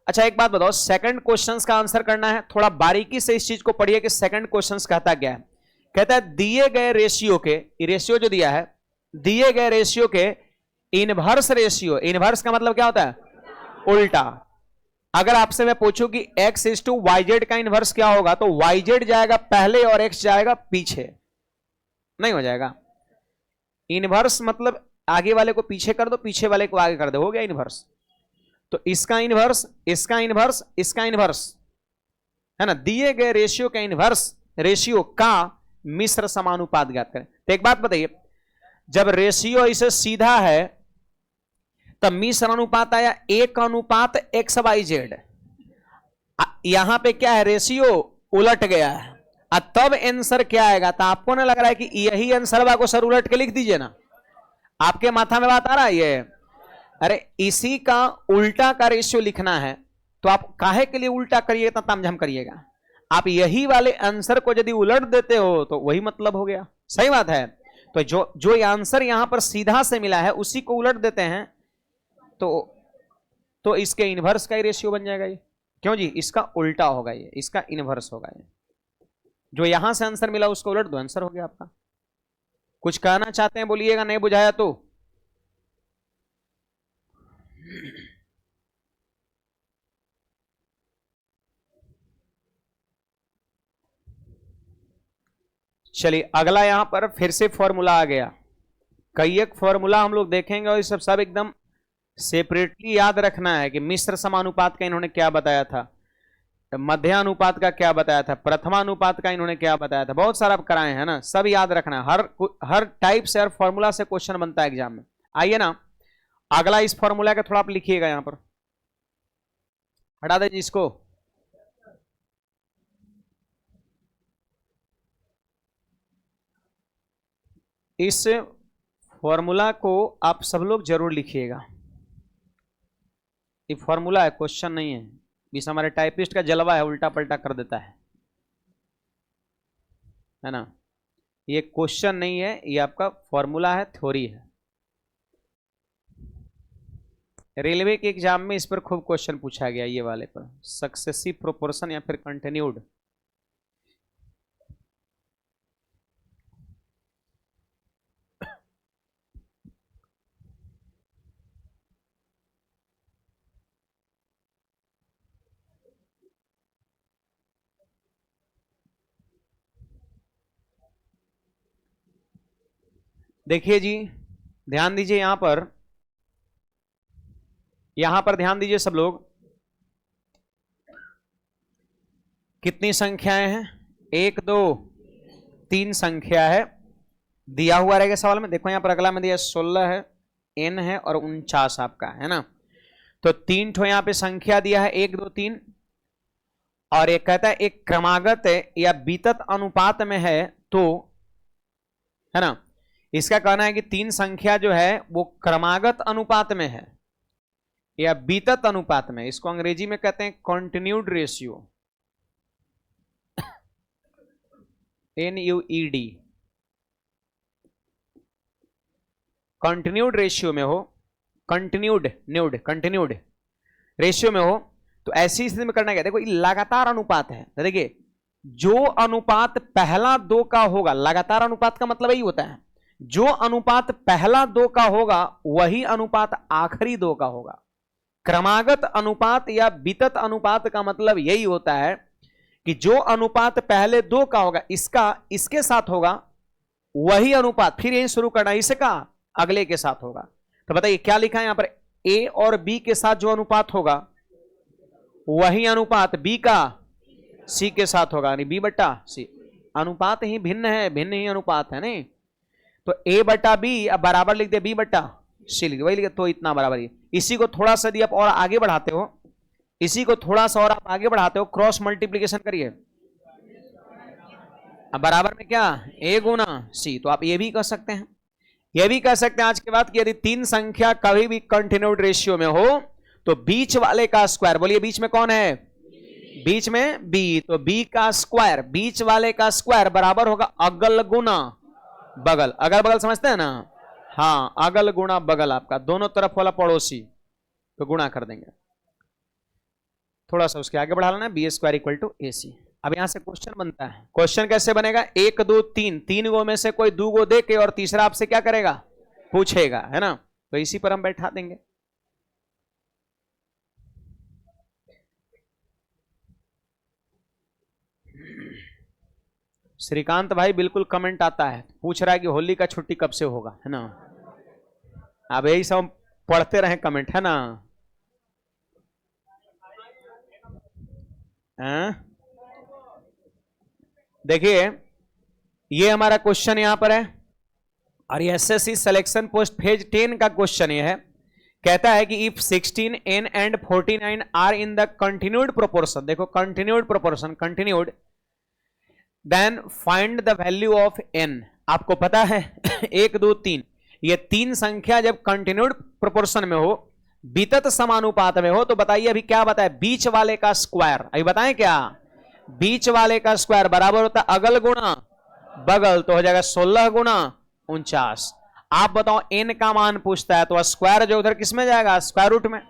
A: अच्छा एक बात बताओ, सेकंड क्वेश्चन का आंसर करना है, थोड़ा बारीकी से इस चीज को पढ़िए कि सेकंड क्वेश्चन कहता क्या है। कहता है दिए गए रेशियो के, रेशियो जो दिया है, दिए गए रेशियो के इनवर्स रेशियो, इनवर्स का मतलब क्या होता है? उल्टा। अगर आपसे मैं पूछूं कि x इज टू yz का इनवर्स क्या होगा, तो yz जाएगा पहले और x जाएगा पीछे, नहीं हो जाएगा। इनवर्स मतलब आगे वाले को पीछे कर दो, पीछे वाले को आगे कर दो, हो गया इनवर्स। तो इसका इनवर्स, इसका इनवर्स, इसका इनवर्स, है ना। दिए गए रेशियो का इनवर्स रेशियो का मिश्र समानुपात ज्ञात करें। तो एक बात बताइए, जब रेशियो इसे सीधा है तब मिश्र अनुपात आया 1:xyz। यहां पे क्या है? रेशियो उलट गया है, तब आंसर क्या आएगा? तो आपको ना लग रहा है कि यही आंसर को सर उलट के लिख दीजिए ना, आपके माथा में बात आ रहा है ये? अरे इसी का उल्टा का रेशियो लिखना है, तो आप काहे के लिए उल्टा करिएगा, तामझाम करिएगा। आप यही वाले आंसर को यदि उलट देते हो तो वही मतलब हो गया, सही बात है। तो जो आंसर यहां पर सीधा से मिला है उसी को उलट देते हैं तो इसके इनवर्स का ही रेशियो बन जाएगा ये। क्यों जी? इसका उल्टा होगा ये, इसका इनवर्स होगा ये। जो यहां से आंसर मिला उसको उलट दो, आंसर हो गया आपका। कुछ कहना चाहते हैं बोलिएगा, नहीं बुझाया तो। चलिए अगला यहां पर फिर से फॉर्मूला आ गया। कई एक फॉर्मूला हम लोग देखेंगे और ये सब एकदम सेपरेटली याद रखना है कि मिश्र समानुपात का इन्होंने क्या बताया था, मध्यानुपात का क्या बताया था, प्रथमानुपात का इन्होंने क्या बताया था, बहुत सारा कराए हैं ना, सब याद रखना है। हर टाइप से, हर फॉर्मूला से क्वेश्चन बनता है एग्जाम में। आइए ना अगला इस फॉर्मूला का थोड़ा आप लिखिएगा, यहां पर हटा दीजिए इसको। इस फॉर्मूला को आप सब लोग जरूर लिखिएगा। ये फॉर्मूला है, क्वेश्चन नहीं है। बीच हमारे टाइपिस्ट का जलवा है, उल्टा पलटा कर देता है ना। ये क्वेश्चन नहीं है, ये आपका फॉर्मूला है, थ्योरी है। रेलवे के एग्जाम में इस पर खूब क्वेश्चन पूछा गया, ये वाले पर, सक्सेसिव प्रोपोर्शन या फिर कंटिन्यूड। देखिए जी, ध्यान दीजिए यहां पर ध्यान दीजिए सब लोग। कितनी संख्याएं हैं? 1 2 3 संख्या है, दिया हुआ रहेगा सवाल में। देखो यहां पर अगला में दिया 16 है, n है और 49 आपका है ना। तो 3 ठो यहां पे संख्या दिया है, 1 2 3, और एक कहता है एक क्रमागत या बीतत अनुपात में है, तो है ना। इसका कहना है कि 3 संख्या जो है वो क्रमागत अनुपात में है या बीतत अनुपात में। इसको अंग्रेजी में कहते हैं continued ratio, NUED। Continued ratio में हो, कंटिन्यूड रेशियो में हो, तो ऐसी स्थिति में करना क्या? देखो लगातार अनुपात है, तो देखिए जो अनुपात पहला 2 का होगा, लगातार अनुपात का मतलब यही होता है, जो अनुपात पहला 2 का होगा वही अनुपात आखिरी 2 का होगा। क्रमागत अनुपात या बीतत अनुपात का मतलब यही होता है कि जो अनुपात पहले 2 का होगा, इसका इसके साथ होगा वही अनुपात फिर यही शुरू करना, इसका अगले के साथ होगा। तो बताइए क्या लिखा है यहां पर? A और B के साथ जो अनुपात होगा वही अनुपात B का C के साथ होगा, यानी B/C। अनुपात ही भिन्न है, भिन्न ही अनुपात है नहीं। तो A/B अब बराबर लिख दे B/C, लिख वही लिखे, तो इतना बराबर ही। इसी को थोड़ा सा यदि आप और आगे बढ़ाते हो, इसी को थोड़ा सा और आप आगे बढ़ाते हो, क्रॉस मल्टीप्लीकेशन करिए। अब बराबर में क्या a गुना c, तो आप ये भी कह सकते हैं, ये भी कह सकते हैं आज के बाद कि यदि तीन संख्या कभी भी कंटिन्यूड रेशियो में हो तो बीच वाले का स्क्वायर, बोलिए बीच में कौन है, बीच में b, तो b का स्क्वायर, बीच वाले का स्क्वायर बराबर होगा अगल गुना बगल। अगल बगल समझते हैं ना, हाँ अगल गुना बगल, आपका दोनों तरफ वाला पड़ोसी, तो गुणा कर देंगे, थोड़ा सा उसके आगे बढ़ा लेना, बी स्क्वायर इक्वल टू ए सी। अब यहां से क्वेश्चन बनता है, क्वेश्चन कैसे बनेगा, 1 2 3, 3 गो में से कोई 2 गो दे के और तीसरा आपसे क्या करेगा, पूछेगा, है ना, तो इसी पर हम बैठा देंगे। श्रीकांत भाई बिल्कुल कमेंट आता है, पूछ रहा है कि होली का छुट्टी कब से होगा, है ना, अब यही सब पढ़ते रहे कमेंट, है ना। देखिए ये हमारा क्वेश्चन यहां पर है, और ये एसएससी सिलेक्शन पोस्ट फेज 10 का क्वेश्चन ये है, कहता है कि if 16n and 49 are in the continued proportion, देखो continued proportion, continued, then find the value of n। आपको पता है 1 2 3, ये तीन संख्या जब कंटिन्यूड प्रोपोर्शन में हो, वितत समानुपात में हो, तो बताइए अभी क्या बताए, बीच वाले का स्क्वायर, अभी बताएं क्या, बीच वाले का स्क्वायर बराबर होता है अगल गुणा बगल, तो हो जाएगा 16 गुणा 49। आप बताओ n का मान पूछता है, तो स्क्वायर जो उधर किस में जाएगा, स्क्वायर रूट में,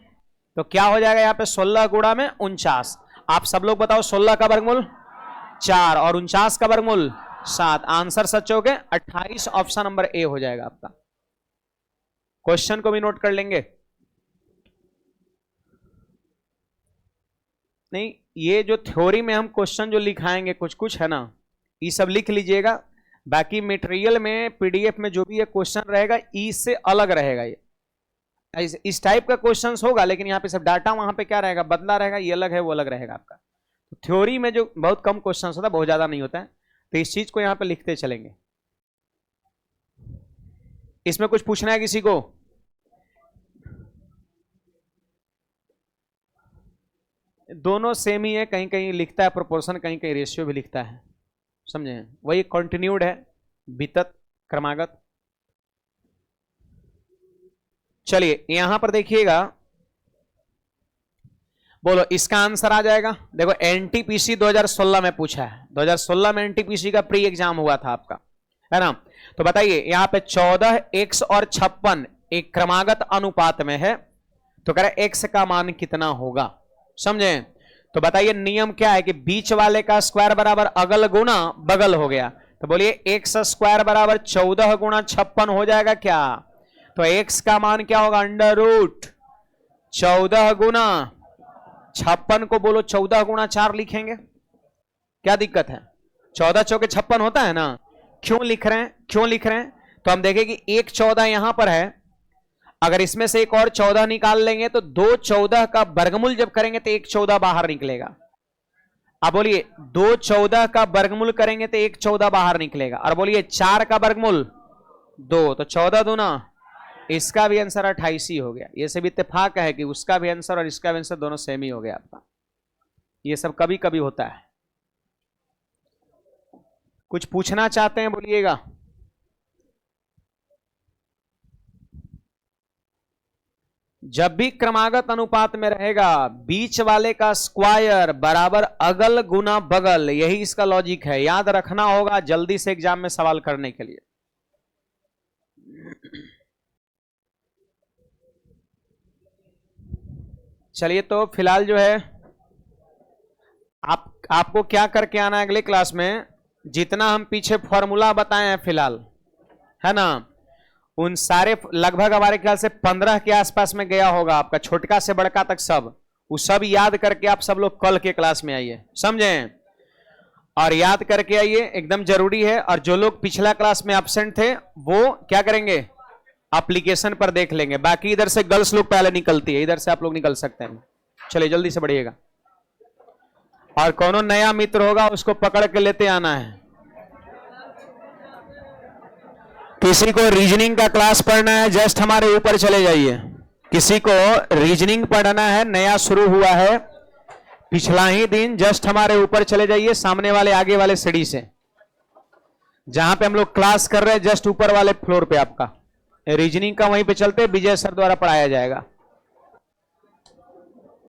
A: तो क्या हो जाएगा यहाँ पे 16 गुणा में 49। आप सब लोग बताओ 16 का वर्गमूल 4 और 49 का वर्गमूल 7, आंसर सच हो गए 28, ऑप्शन नंबर ए हो जाएगा आपका। क्वेश्चन को भी नोट कर लेंगे, नहीं ये जो थ्योरी में हम क्वेश्चन जो लिखाएंगे कुछ कुछ है ना, ये सब लिख लीजिएगा, बाकी मटेरियल में पीडीएफ में जो भी ये क्वेश्चन रहेगा इससे अलग रहेगा, ये इस टाइप का क्वेश्चन होगा, लेकिन यहाँ पे सब डाटा वहां पे क्या रहेगा, बदला रहेगा, ये अलग है वो अलग रहेगा आपका। तो थ्योरी में जो बहुत कम क्वेश्चन होता है, बहुत ज्यादा नहीं होता है, तो इस चीज को यहाँ पे लिखते चलेंगे। इसमें कुछ पूछना है किसी को, दोनों सेम ही है, कहीं कहीं लिखता है प्रोपोर्शन, कहीं कहीं रेशियो भी लिखता है, समझे, वही कंटिन्यूड है, वितत क्रमागत। चलिए यहां पर देखिएगा, बोलो इसका आंसर आ जाएगा, देखो एनटीपीसी 2016 में पूछा है, 2016 में एनटीपीसी का प्री एग्जाम हुआ था आपका, है ना, तो बताइए यहां पे 14 x और 56 एक क्रमागत अनुपात में है, तो कह रहे x का मान कितना होगा, समझे, तो बताइए नियम क्या है कि बीच वाले का स्क्वायर बराबर अगल गुना बगल हो गया, तो बोलिए x स्क्वायर बराबर 14 गुना 56 हो जाएगा क्या, तो x का मान क्या होगा, अंडर रूट 14 गुना 56 को बोलो 14 गुना 4 लिखेंगे, क्या दिक्कत है, 14 चौके 56 होता है ना, क्यों लिख रहे हैं, क्यों लिख रहे हैं, तो हम देखें कि एक 14 यहां पर है, अगर इसमें से एक और 14 निकाल लेंगे तो 2 14 का वर्गमूल जब करेंगे तो 1 14 बाहर निकलेगा। अब बोलिए 2 14 का वर्गमूल करेंगे तो 1 14 बाहर निकलेगा, और बोलिए 4 का वर्गमूल 2, तो 14 दूना, इसका भी आंसर 28 ही हो गया। ये सब इत्तेफाक है कि उसका भी आंसर और इसका भी आंसर दोनों सेम ही हो गया आपका। ये सब कभी कभी होता है। कुछ पूछना चाहते हैं बोलिएगा। जब भी क्रमागत अनुपात में रहेगा बीच वाले का स्क्वायर बराबर अगल गुना बगल, यही इसका लॉजिक है, याद रखना होगा जल्दी से एग्जाम में सवाल करने के लिए। चलिए तो फिलहाल जो है आपको क्या करके आना है अगले क्लास में, जितना हम पीछे फॉर्मूला बताए हैं फिलहाल, है ना, उन सारे लगभग हमारे ख्याल से 15 के आसपास में गया होगा आपका, छोटका से बड़का तक सब, वो सब याद करके आप सब लोग कल के क्लास में आइए, समझें, और याद करके आइए, एकदम जरूरी है। और जो लोग पिछला क्लास में एब्सेंट थे वो क्या करेंगे, एप्लीकेशन पर देख लेंगे। बाकी इधर से गर्ल्स लोग पहले निकलती है, इधर से आप लोग निकल सकते हैं। चलिए जल्दी से बढ़िएगा, और कौन नया मित्र होगा उसको पकड़ के लेते आना है। किसी को रीजनिंग का क्लास पढ़ना है जस्ट हमारे ऊपर चले जाइए, किसी को रीजनिंग पढ़ना है, नया शुरू हुआ है पिछला ही दिन, जस्ट हमारे ऊपर चले जाइए, सामने वाले आगे वाले सीढ़ी से। जहां पे हम लोग क्लास कर रहे हैं जस्ट ऊपर वाले फ्लोर पे आपका रीजनिंग का, वहीं पे चलते विजय सर द्वारा पढ़ाया जाएगा।